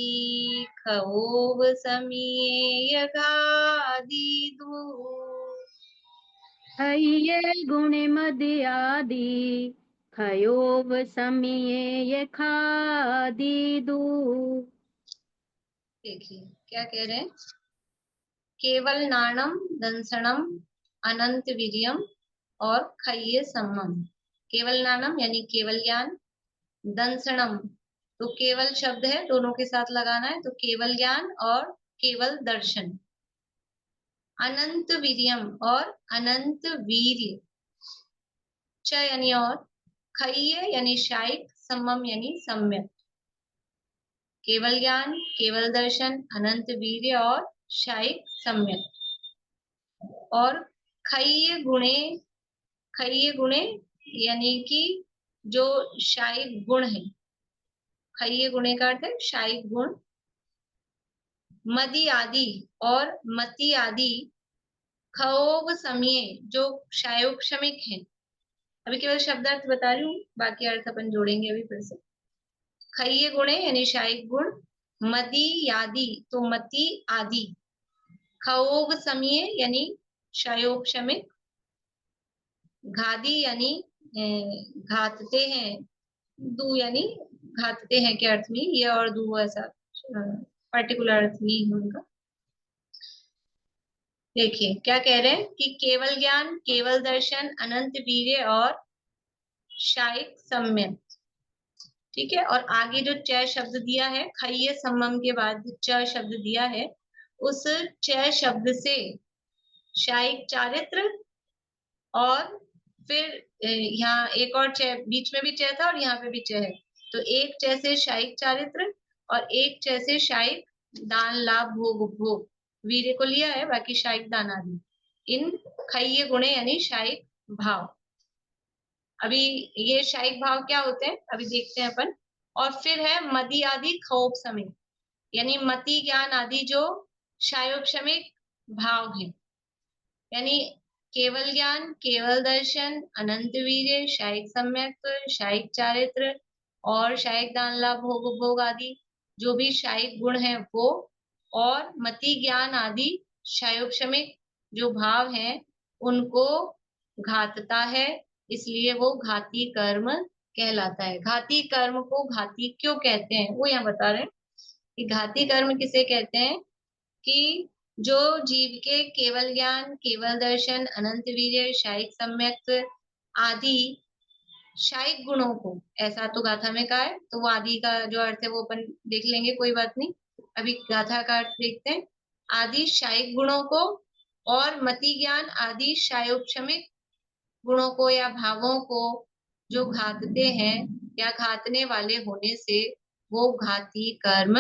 खवोव समीयगादिदु। खय्यगुणमद्यादि खयोव समीये खादिदु। देखिए क्या कह रहे हैं, केवल नाणम दंसनम अनंत वीर्यम और खय्य सम्मम। केवल नाणम यानी केवल ज्ञान, दंसनम तो केवल शब्द है, दोनों के साथ लगाना है, तो केवल ज्ञान और केवल दर्शन। अनंत वीर्यम और अनंत वीर्य, च यानी और, खय्य यानी शायिक, सम्मम यानी सम्यक। केवल ज्ञान, केवल दर्शन, अनंत वीर्य और शायिक सम्यक। और खय्य गुणे यानी कि जो शायिक गुण है, खय्य गुणे का अर्थ है शायिक गुण। मदी आदि और मति आदि, खओव समये जो शायोक्षमिक है। अभी केवल शब्दार्थ बता रही हूँ, बाकी अर्थ अपन जोड़ेंगे अभी फिर से। खय्य गुणे यानी शायिक गुण, मदी यादि तो मति आदि, खओव समये यानी शायोक्षमिक, घादी यानी घातते हैं, दू यानी घातते हैं के अर्थ में, ये और दू ऐसा पर्टिकुलर अर्थ नहीं है उनका। देखिए क्या कह रहे हैं कि केवल ज्ञान, केवल दर्शन, अनंत वीर्य और शायिक सम्यक। ठीक है, और आगे जो च शब्द दिया है, खय्य सम्मम के बाद च शब्द दिया है, उस च शब्द से शायिक चारित्र, और फिर यहाँ एक और च, बीच में भी च था और यहाँ पे भी च है, तो एक च से शायिक चारित्र और एक च से शायिक दान लाभ भोग उपभोग, वीर्य को लिया है, बाकी शायिक दान आदि, इन खय्य गुणे यानी शायिक भाव। अभी ये शायिक भाव क्या होते हैं अभी देखते हैं अपन। और फिर है मदी आदि खौफ समय, यानी मति ज्ञान आदि जो शायोक्षमिक भाव है, यानी केवल ज्ञान, केवल दर्शन, अनंत वीर्य, शायिक सम्यक, शायिक चारित्र और शायिक दान लाभ भोग उपभोग आदि जो भी शायिक गुण है वो, और मति ज्ञान आदि शायोक्षमिक जो भाव है उनको घातता है, इसलिए वो घाती कर्म कहलाता है। घाती कर्म को घाती क्यों कहते हैं वो यहाँ बता रहे हैं कि घाती कर्म किसे कहते हैं, कि जो जीव के केवल ज्ञान, केवल दर्शन, अनंत वीर्य, शायिक सम्यक आदि शायिक गुणों को, ऐसा तो गाथा में कहा है, तो वो आदि का जो अर्थ है वो अपन देख लेंगे, कोई बात नहीं, अभी गाथा का अर्थ देखते हैं। आदि शायिक गुणों को और मति ज्ञान आदि शायोक्षमिक गुणों को या भावों को जो घातते हैं या घातने वाले होने से वो घाती कर्म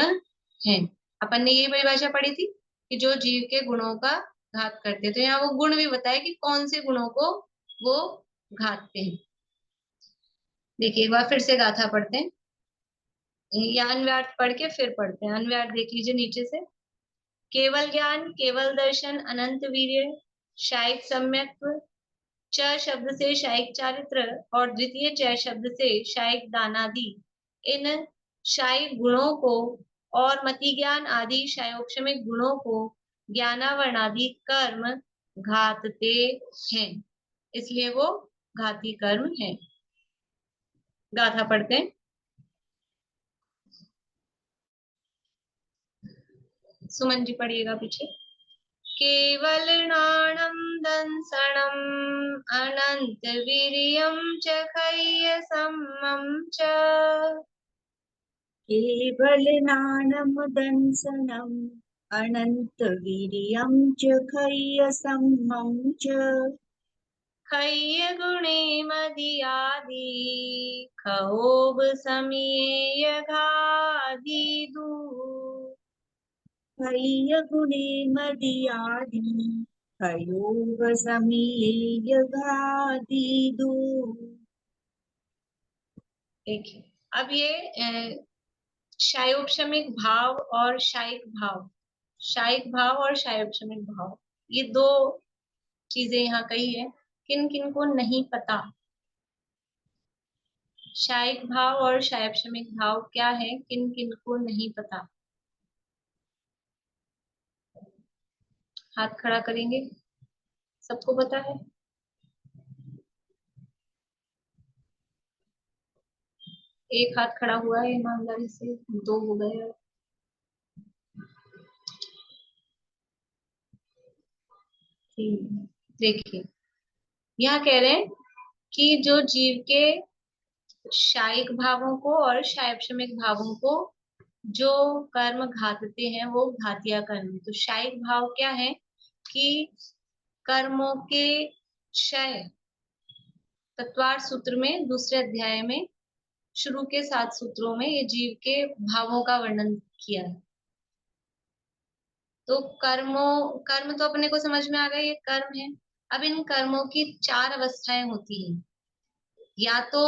है। अपन ने ये परिभाषा पढ़ी थी कि जो जीव के गुणों का घात करते हैं। तो यहाँ वो गुण भी बताए कि कौन से गुणों को वो घातते हैं। देखिए एक बार फिर से गाथा पढ़ते हैं, या अन्व्यार्थ पढ़ के फिर पढ़ते हैं। अन्व्यार्थ देख लीजिए नीचे से। केवल ज्ञान, केवल दर्शन, अनंत वीर्य, शायिक सम्यक्त्व, च शब्द से शायिक चारित्र और द्वितीय च शब्द से शायिक दानादि, इन शायिक गुणों को और मति ज्ञान आदि शायोक्षमिक गुणों को ज्ञानावरणादि कर्म घातते हैं, इसलिए वो घाती कर्म है। गाथा पढ़ते हैं। सुमन जी पढ़िएगा पीछे। केवल नाणं दंसनम् अनंत वीर्यं च खय्य सम्मं च, केवलनानमदंसनम् अनन्तवीर्यं च खय्यसम्मं च, खय्य गुणे मदियादि खओब समीय घादिदु, खय्यगुणे मदीयादि खयोगसमीये यगादिदु। देखिए अब ये शायोक्षमिक भाव और शायिक भाव, शायिक भाव और शायोक्षमिक भाव, ये दो चीजें यहाँ कही है। किन किन को नहीं पता शायिक भाव और शायोक्षमिक भाव क्या है, किन किन को नहीं पता, हाथ खड़ा करेंगे। सबको पता है? एक हाथ खड़ा हुआ है ईमानदारी से, दो हो गए। देखिए यहाँ कह रहे हैं कि जो जीव के शायिक भावों को और शायोक्षमिक भावों को जो कर्म घातते हैं वो घातिया कर्म। तो शायिक भाव क्या है कि कर्मों के क्षय, तत्वार्थ सूत्र में दूसरे अध्याय में शुरू के 7 सूत्रों में ये जीव के भावों का वर्णन किया है। तो कर्म तो अपने को समझ में आ गया, ये कर्म है। अब इन कर्मों की 4 अवस्थाएं होती हैं। या तो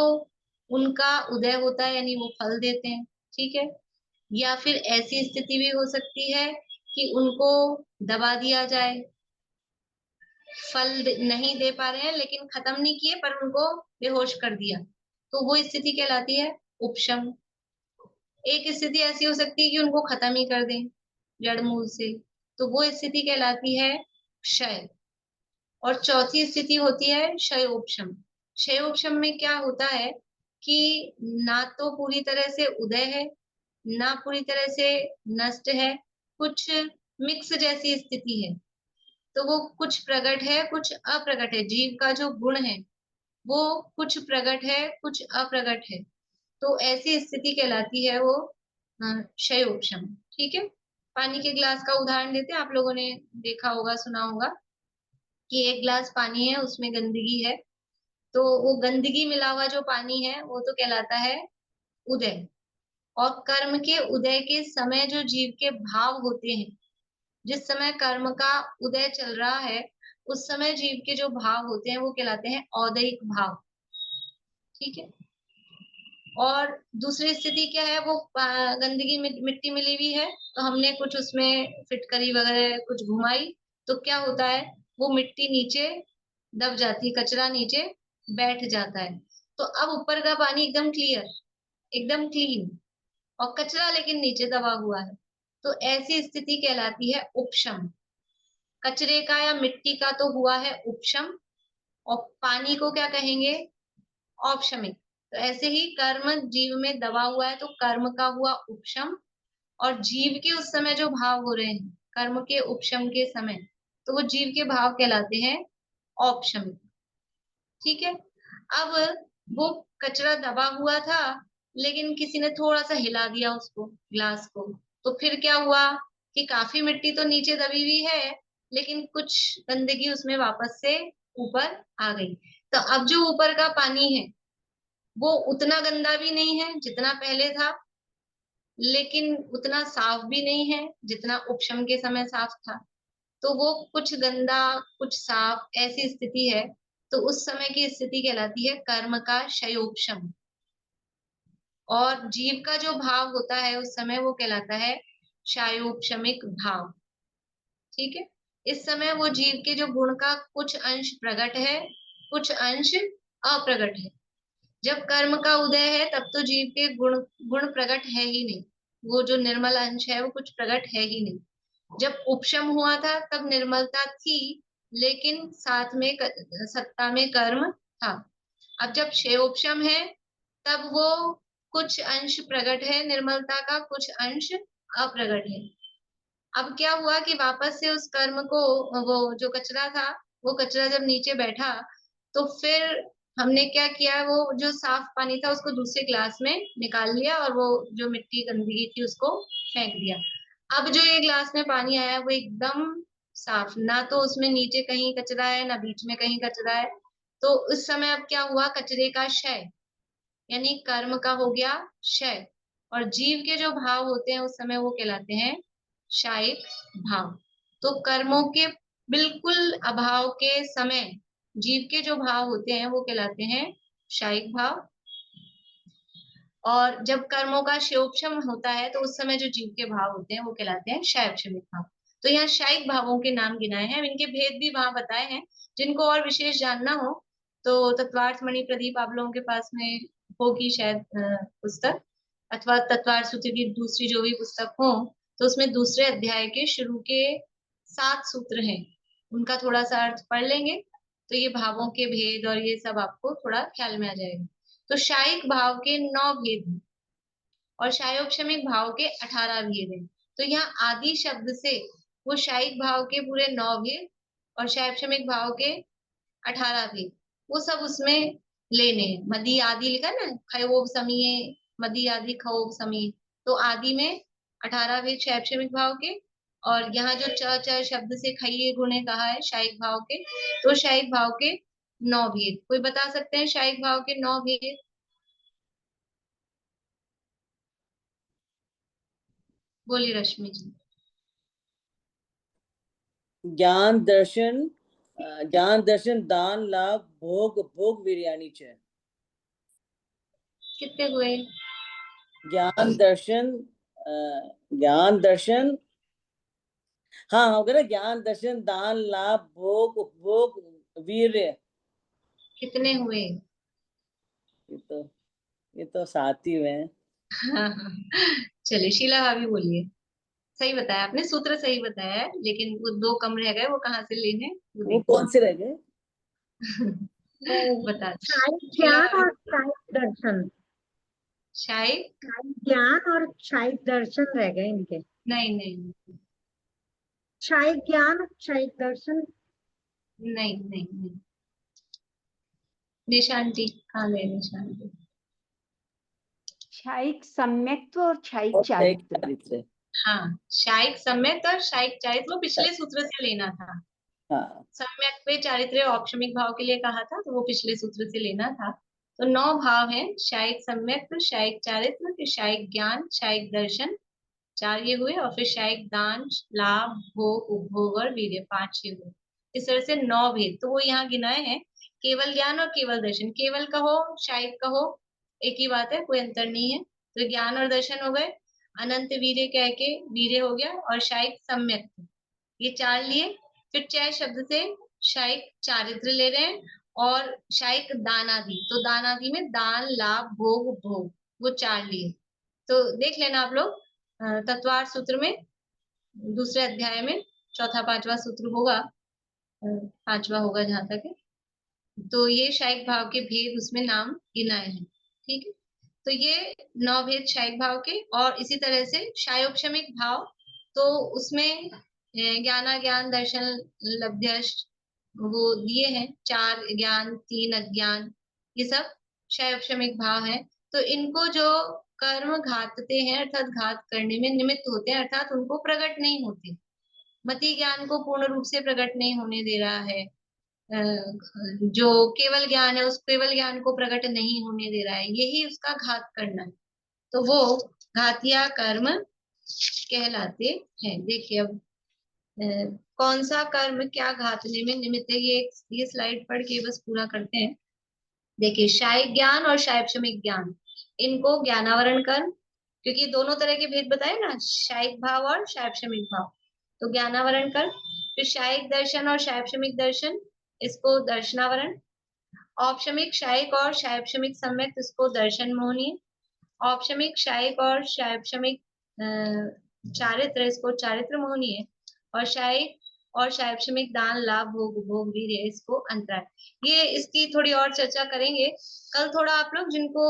उनका उदय होता है यानी वो फल देते हैं, ठीक है, या फिर ऐसी स्थिति भी हो सकती है कि उनको दबा दिया जाए, फल नहीं दे पा रहे हैं लेकिन खत्म नहीं किए पर उनको बेहोश कर दिया, तो वो स्थिति कहलाती है उपशम। एक स्थिति ऐसी हो सकती है कि उनको खत्म ही कर दें जड़ मूल से, तो वो स्थिति कहलाती है क्षय। और चौथी स्थिति होती है क्षयोपशम। क्षयोपशम में क्या होता है कि ना तो पूरी तरह से उदय है, ना पूरी तरह से नष्ट है, कुछ मिक्स जैसी स्थिति है। तो वो कुछ प्रकट है कुछ अप्रकट है। जीव का जो गुण है वो कुछ प्रकट है कुछ अप्रकट है, तो ऐसी स्थिति कहलाती है वो क्षयोपशम। ठीक है, पानी के गिलास का उदाहरण देते हैं। आप लोगों ने देखा होगा, सुना होगा कि एक गिलास पानी है उसमें गंदगी है, तो वो गंदगी मिला हुआ जो पानी है वो तो कहलाता है उदय। और कर्म के उदय के समय जो जीव के भाव होते हैं, जिस समय कर्म का उदय चल रहा है उस समय जीव के जो भाव होते हैं वो कहलाते हैं औदयिक भाव। ठीक है, और दूसरी स्थिति क्या है, वो गंदगी मिट्टी मिली हुई है तो हमने कुछ उसमें फिटकरी वगैरह कुछ घुमाई, तो क्या होता है वो मिट्टी नीचे दब जाती, कचरा नीचे बैठ जाता है। तो अब ऊपर का पानी एकदम क्लियर, एकदम क्लीन, और कचरा लेकिन नीचे दबा हुआ है, तो ऐसी स्थिति कहलाती है उपशम। कचरे का या मिट्टी का तो हुआ है उपशम, और पानी को क्या कहेंगे, औपशमिक। तो ऐसे ही कर्म जीव में दबा हुआ है तो कर्म का हुआ उपशम, और जीव के उस समय जो भाव हो रहे हैं कर्म के उपशम के समय, तो वो जीव के भाव कहलाते हैं औपशमिक। ठीक है, अब वो कचरा दबा हुआ था लेकिन किसी ने थोड़ा सा हिला दिया उसको, ग्लास को, तो फिर क्या हुआ कि काफी मिट्टी तो नीचे दबी हुई है लेकिन कुछ गंदगी उसमें वापस से ऊपर आ गई। तो अब जो ऊपर का पानी है वो उतना गंदा भी नहीं है जितना पहले था, लेकिन उतना साफ भी नहीं है जितना उपशम के समय साफ था। तो वो कुछ गंदा कुछ साफ ऐसी स्थिति है, तो उस समय की स्थिति कहलाती है कर्म का क्षयोपशम। और जीव का जो भाव होता है उस समय वो कहलाता है क्षयोपशमिक भाव। ठीक है, इस समय वो जीव के जो गुण का कुछ अंश प्रकट है, कुछ अंश अप्रकट है। जब कर्म का उदय है तब तो जीव के गुण गुण प्रकट है ही नहीं, वो जो निर्मल अंश है वो कुछ प्रकट है ही नहीं। जब उपशम हुआ था तब निर्मलता थी, लेकिन साथ में सत्ता में कर्म था। अब जब क्षयोपशम है तब वो कुछ अंश प्रकट है निर्मलता का, कुछ अंश अप्रकट है। अब क्या हुआ कि वापस से उस कर्म को, वो जो कचरा था वो कचरा जब नीचे बैठा तो फिर हमने क्या किया, वो जो साफ पानी था उसको दूसरे ग्लास में निकाल लिया और वो जो मिट्टी गंदगी थी उसको फेंक दिया। अब जो ये ग्लास में पानी आया वो एकदम साफ, ना तो उसमें नीचे कहीं कचरा है ना बीच में कहीं कचरा है। तो उस समय अब क्या हुआ, कचरे का क्षय, यानी कर्म का हो गया क्षय। और जीव के जो भाव होते हैं उस समय वो कहलाते हैं क्षयिक भाव। तो कर्मों के बिल्कुल अभाव के समय जीव के जो भाव होते हैं वो कहलाते हैं क्षयिक भाव। और जब कर्मों का क्षयोपशम होता है तो उस समय जो जीव के भाव होते हैं वो कहलाते हैं क्षयोपशमिक भाव। तो यहाँ क्षयिक भावों के नाम गिनाए हैं, इनके भेद भी वहां बताए हैं। जिनको और विशेष जानना हो तो तत्वार्थ मणि प्रदीप आप लोगों के पास में होगी शायद पुस्तक, अथवा तत्वार्थ सूत्र की दूसरी जो भी पुस्तक हो, तो उसमें दूसरे अध्याय के शुरू के 7 सूत्र हैं, उनका थोड़ा सा अर्थ पढ़ लेंगे तो ये भावों के भेद और ये सब आपको थोड़ा ख्याल में आ जाएगा। तो क्षयिक भाव के 9 भेद हैं और क्षयोपशमिक भाव के 18 भेद हैं। तो यहाँ आदि शब्द से वो क्षयिक भाव के पूरे 9 भेद और क्षयोपशमिक भाव के 18 भेद वो सब उसमें लेने हैं। मदी आदि लिखा ना, खयोब समीये, मदी आदि खयोब समीये, तो आदि में 18 भेद क्षयोपशमिक भाव के, और यहाँ जो च च शब्द से खइये गुणे कहा है क्षयिक भाव के, तो क्षयिक भाव के 9 भेद। कोई बता सकते हैं क्षयिक भाव के 9 भेद? बोलिए रश्मि जी। ज्ञान दर्शन दान लाभ भोग भोग वीर्याणि च। कितने हुए? ज्ञान दर्शन, हाँ हो गया ना, ज्ञान दर्शन दान लाभ भोग उपभोग वीर्य। कितने हुए? ये तो 7 ही हुए हैं। चलिए शीला भाभी बोलिए। सही बताया आपने, सूत्र सही बताया है, लेकिन वो 2 कम रह गए, वो कहाँ से लेने वो कौन से रह गए? बता क्षयिक ज्ञान और क्षयिक दर्शन, क्षयिक ज्ञान और क्षयिक दर्शन रह गए इनके। नहीं नहीं क्षयिक ज्ञान क्षयिक दर्शन नहीं नहीं नहीं। निशांति कहाँ गए? निशांति क्षयिक सम्यक्त्व और क्षयिक और चारित्र्य। हाँ, क्षयिक सम्यक और क्षयिक चारित्र्य वो पिछले सूत्र से लेना था। हाँ, सम्यक पे चारित्र्य औपशमिक भाव के लिए कहा था, तो वो पिछले सूत्र से लेना था। तो 9 भाव हैं, क्षयिक सम्यक, क्षयिक चारित्र्य, क्षयिक ज्ञान, क्षयिक दर्शन, 4 ये हुए, और फिर क्षयिक दान लाभ भोग उपभोग और वीर्य 5 ये हुए। इस तरह से 9 भेद तो वो यहाँ गिनाए हैं। केवल ज्ञान और केवल दर्शन, केवल कहो क्षयिक कहो एक ही बात है, कोई अंतर नहीं है। तो ज्ञान और दर्शन हो गए, अनंत वीर्य कह के वीर्य हो गया, और क्षयिक सम्यक, ये 4 लिए। फिर चय शब्द से क्षयिक चारित्र ले रहे हैं, और क्षयिक दानादि, तो दानादि में दान लाभ भोग उपभोग वो 4 लिए। तो देख लेना आप लोग, तत्वार्थ सूत्र में दूसरे अध्याय में 4था 5वां सूत्र होगा, 5वां होगा जहां तक है। तो ये क्षयिक भाव के भेद उसमें नाम गिनाए हैं। ठीक है, तो ये 9 भेद क्षयिक भाव के। और इसी तरह से क्षयोपशमिक भाव, तो उसमें ज्ञाना ज्ञान दर्शन लब्ध्यष्ट वो दिए हैं, 4 ज्ञान 3 अज्ञान, ये सब क्षयोपशमिक भाव है। तो इनको जो कर्म घातते हैं अर्थात घात करने में निमित्त होते हैं, अर्थात उनको प्रकट नहीं होते, मति ज्ञान को पूर्ण रूप से प्रकट नहीं होने दे रहा है, जो केवल ज्ञान है उस केवल ज्ञान को प्रकट नहीं होने दे रहा है, यही उसका घात करना है, तो वो घातिया कर्म कहलाते हैं। देखिए अब कौन सा कर्म क्या घातने में निमित्त है, ये स्लाइड पढ़ के बस पूरा करते हैं। देखिए, शायिक ज्ञान और शायपशमिक ज्ञान, इनको ज्ञानावरण कर्म, क्योंकि दोनों तरह के भेद बताए ना, शायिक भाव और शायपशमिक भाव, तो ज्ञानावरण कर्म। फिर शायिक दर्शन और शायपशमिक दर्शन, इसको दर्शनावरण। औपशमिक शायिक और शायपशमिक सम्यक, इसको दर्शन मोहनीय। औपशमिक शायिक और शायपशमिक चारित्र, इसको चारित्र मोहनीय। और शायिक और शायपशमिक दान लाभ भोग उपभोग वीर्य, इसको अंतराय। ये इसकी थोड़ी और चर्चा करेंगे कल। थोड़ा आप लोग जिनको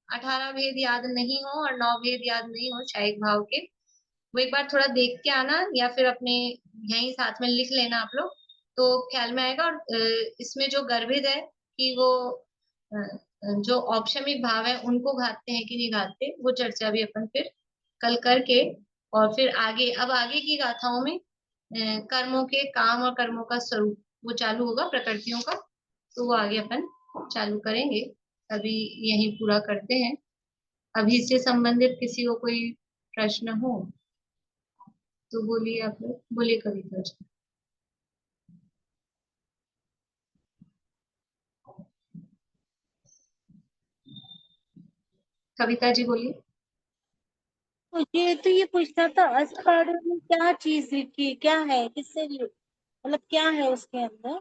18 भेद याद नहीं हो और 9 भेद याद नहीं हो शायिक भाव के, वो एक बार थोड़ा देख के आना, या फिर अपने यहीं साथ में लिख लेना आप लोग, तो ख्याल में आएगा। और इसमें जो गर्भित है कि वो जो औपशमिक भाव है उनको घातते हैं कि नहीं घातते, वो चर्चा भी अपन फिर कल करके, और फिर आगे, अब आगे की गाथाओं में कर्मों के काम और कर्मों का स्वरूप वो चालू होगा, प्रकृतियों का, तो वो आगे अपन चालू करेंगे। अभी यही पूरा करते हैं। अभी इससे संबंधित किसी को कोई प्रश्न हो तो बोलिए, आप लोग बोलिए कविता जी। कविता जी बोलिए। मुझे तो ये पूछना था, अष्टपाहड़ में क्या चीज लिखी, क्या है, किससे मतलब क्या है उसके अंदर?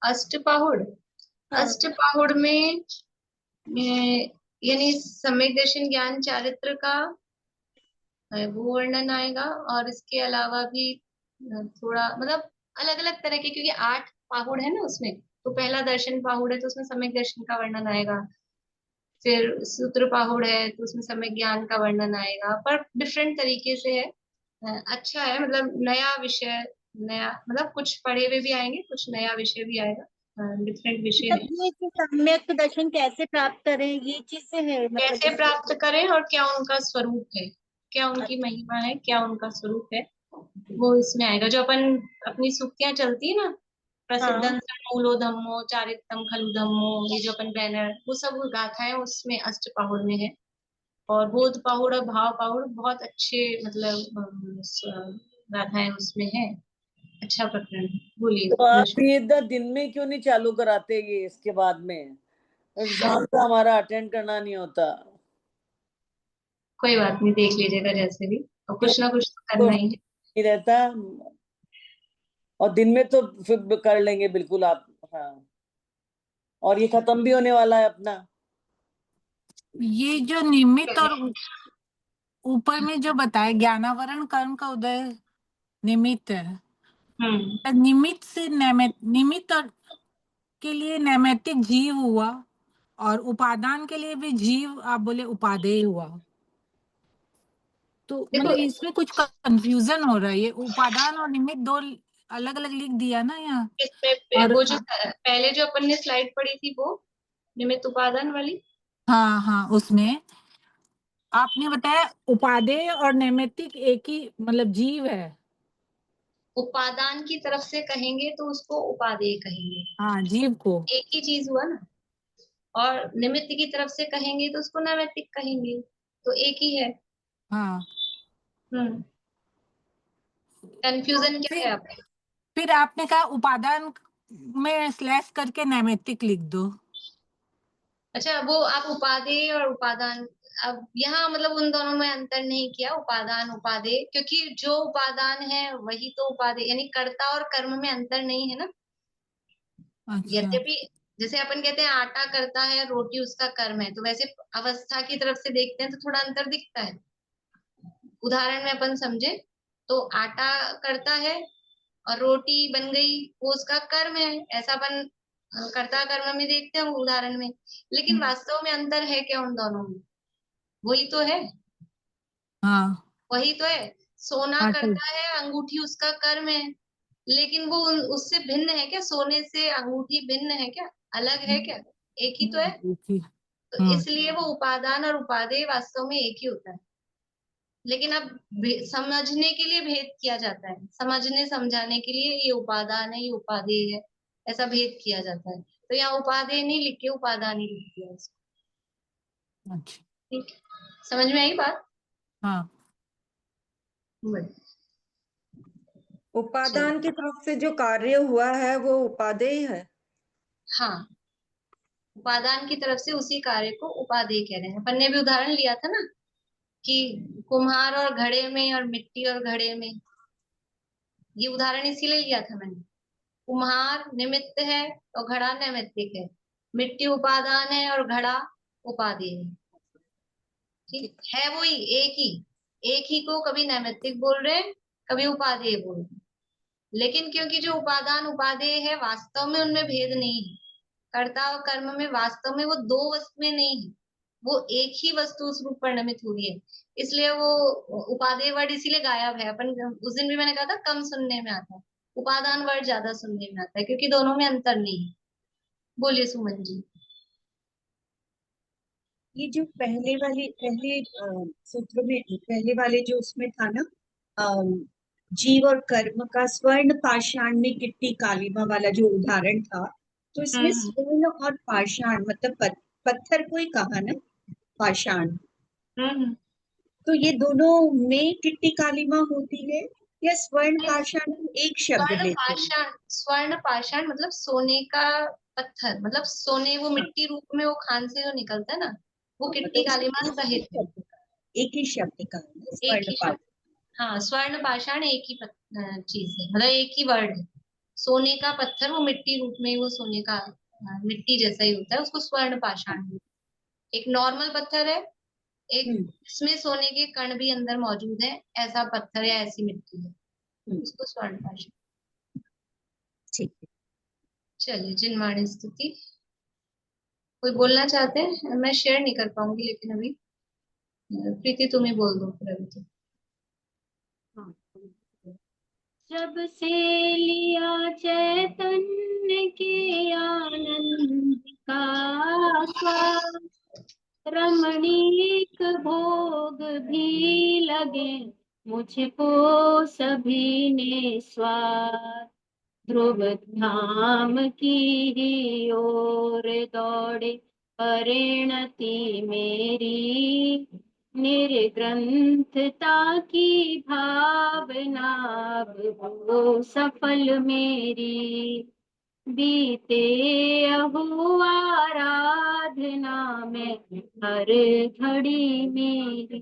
अष्टपाहुड़, हाँ। अष्टपाहुड़ में यानी सम्यक दर्शन ज्ञान चारित्र का वो वर्णन आएगा, और इसके अलावा भी थोड़ा मतलब अलग अलग तरह के, क्योंकि 8 पाहुड़ है ना उसमें, तो पहला दर्शन पाहुड़ है तो उसमें सम्यक दर्शन का वर्णन आएगा। फिर सूत्र पाहुड़ है तो उसमें सम्यक ज्ञान का वर्णन आएगा, पर डिफरेंट तरीके से है। अच्छा है, मतलब नया विषय, नया मतलब कुछ पढ़े हुए भी आएंगे, कुछ नया विषय भी आएगा, डिफरेंट विषय है। मतलब ये कि सम्यक दर्शन कैसे प्राप्त करें, ये चीज से है मतलब कैसे प्राप्त करें और क्या उनका स्वरूप है, क्या उनकी महिमा है, क्या उनका स्वरूप है, वो इसमें आएगा। जो अपन अपनी सूक्तियां चलती है ना, प्रसिद्धं मूलो धम्मो चारित्रम खलु धम्मो, ये जो अपन बैनर, वो सब गाथाएं उसमें अष्टपाहुड़ में है। और बोध पाहुड़ और भाव पाहुड़ बहुत अच्छे, मतलब गाथाएं उसमें है। अच्छा प्रकरण है। बोलिए तो आप कृष्ण। ये इतना दिन में क्यों नहीं चालू कराते ये इसके बाद में? एग्जाम का हमारा अटेंड करना नहीं होता। कोई बात नहीं, देख लीजिएगा जैसे भी, और क्यों कुछ ना कुछ तो तो करना ही है। नहीं रहता, और दिन में तो फिर कर लेंगे बिल्कुल आप। हाँ, और ये खत्म भी होने वाला है अपना। ये जो निमित्त और ऊपर में जो बताया ज्ञानावरण कर्म का उदय निमित्त है, निमित्त से निमित्त और के लिए नैमित्तिक जीव हुआ, और उपादान के लिए भी जीव आप बोले उपादेय हुआ। तो देखो, मतलब इसमें कुछ कंफ्यूजन हो रहा है, ये उपादान और निमित्त दो अलग अलग लिख दिया ना यहाँ। इसमें और वो जो पहले जो अपन ने स्लाइड पढ़ी थी, वो निमित्त उपादान वाली, हाँ हाँ, उसमें आपने बताया उपादेय और नैमित्तिक एक ही मतलब जीव है। उपादान की तरफ से कहेंगे तो उसको उपादेय कहेंगे, हाँ, जीव को एक ही चीज हुआ ना। और निमित्त की तरफ से कहेंगे तो उसको नैमित्तिक कहेंगे, तो एक ही है। हाँ। कंफ्यूजन क्या है आपका? फिर आपने कहा उपादान में स्लैश करके नैमित्तिक लिख दो। अच्छा, वो आप उपादेय और उपादान, अब यहाँ मतलब उन दोनों में अंतर नहीं किया, उपादान उपादेय, क्योंकि जो उपादान है वही तो उपादेय, यानी कर्ता और कर्म में अंतर नहीं है ना। अच्छा। यद्यपि जैसे अपन कहते हैं आटा करता है, रोटी उसका कर्म है, तो वैसे अवस्था की तरफ से देखते हैं तो थोड़ा अंतर दिखता है। उदाहरण में अपन समझे तो आटा करता है और रोटी बन गई, वो उसका कर्म है, ऐसा अपन कर्ता कर्म में देखते हैं उदाहरण में। लेकिन वास्तव में अंतर है क्या उन दोनों में? वही तो है, हाँ, वही तो है। सोना हाँ ठीक। करता है, अंगूठी उसका कर्म है, लेकिन वो उससे भिन्न है क्या? सोने से अंगूठी भिन्न है क्या? अलग है क्या? एक ही तो है। तो इसलिए वो उपादान और उपादेय वास्तव में एक ही होता है। लेकिन अब समझने के लिए भेद किया जाता है, समझने समझाने के लिए ये उपादान है, ये उपादेय है, ऐसा भेद किया जाता है। तो यहाँ उपादेय नहीं लिख के उपादान ही लिख दिया इसको। अच्छा। ठीक है, समझ में आई बात? हाँ। बढ़िया। उपादान की तरफ से जो कार्य हुआ है वो उपादेय है। हाँ, उपादान की तरफ से उसी कार्य को उपादेय कह रहे हैं। अपन ने भी उदाहरण लिया था ना कि कुम्हार और घड़े में और मिट्टी और घड़े में, ये उदाहरण इसीलिए लिया था मैंने। कुम्हार निमित्त है और घड़ा नैमित्तिक है, मिट्टी उपादान है और घड़ा उपादेय है। ठीक है, वही एक ही को कभी नैमित्तिक बोल रहे हैं, कभी उपादेय बोल रहे हैं। लेकिन क्योंकि जो उपादान उपादेय है वास्तव में उनमें भेद नहीं है, कर्ता और कर्म में वास्तव में वो दो वस्तुएं नहीं है, वो एक ही वस्तु उस रूप परिणमित हो रही है, इसलिए वो उपादेय वर्ड इसीलिए गायब है। अपन उस दिन भी मैंने कहा था कम सुनने में आता है, उपादान वर्ड ज्यादा सुनने में आता है, क्योंकि दोनों में अंतर नहीं है। बोलिए सुमन जी। ये जो पहले सूत्र में पहले वाले जो उसमें था ना, जीव और कर्म का स्वर्ण पाषाण में गिट्टी कालीमा वाला जो उदाहरण था, तो इसमें स्वर्ण और पाषाण मतलब पत्थर को ही कहा ना पाषाण, तो ये दोनों में गिट्टी कालीमा होती है या स्वर्ण पाषाण एक शब्द लेते हैं? स्वर्ण पाषाण मतलब सोने का पत्थर, मतलब सोने, वो मिट्टी रूप में वो खान से जो निकलता है ना, वो गिट्टी कालीमा सहित है। एक ही शब्द का एक ही शब्द, हाँ, स्वर्ण पाषाण एक ही चीज है, मतलब एक ही वर्ड है। सोने का पत्थर वो मिट्टी रूप में, वो सोने का मिट्टी जैसा ही होता है, उसको स्वर्ण पाषाण। एक नॉर्मल पत्थर है, एक इसमें सोने के कण भी अंदर मौजूद है, ऐसा पत्थर या ऐसी मिट्टी है, उसको स्वर्ण पाषाण। ठीक है, चलिए जिनवाणी स्तुति। कोई बोलना चाहते हैं? मैं शेयर नहीं कर पाऊंगी लेकिन अभी, प्रीति तुम ही बोल दो फिर अभी। तो जब से लिया चैतन्य के आनंद का स्वाद, रमणीक भोग भी लगे मुझको सभी ने स्वाद। ध्रुव धाम की ही ओर दौड़े परिणति मेरी, निर्ग्रंथता की भावना हो सफल मेरी। बीते अहो आराधना में हर घड़ी मेरी।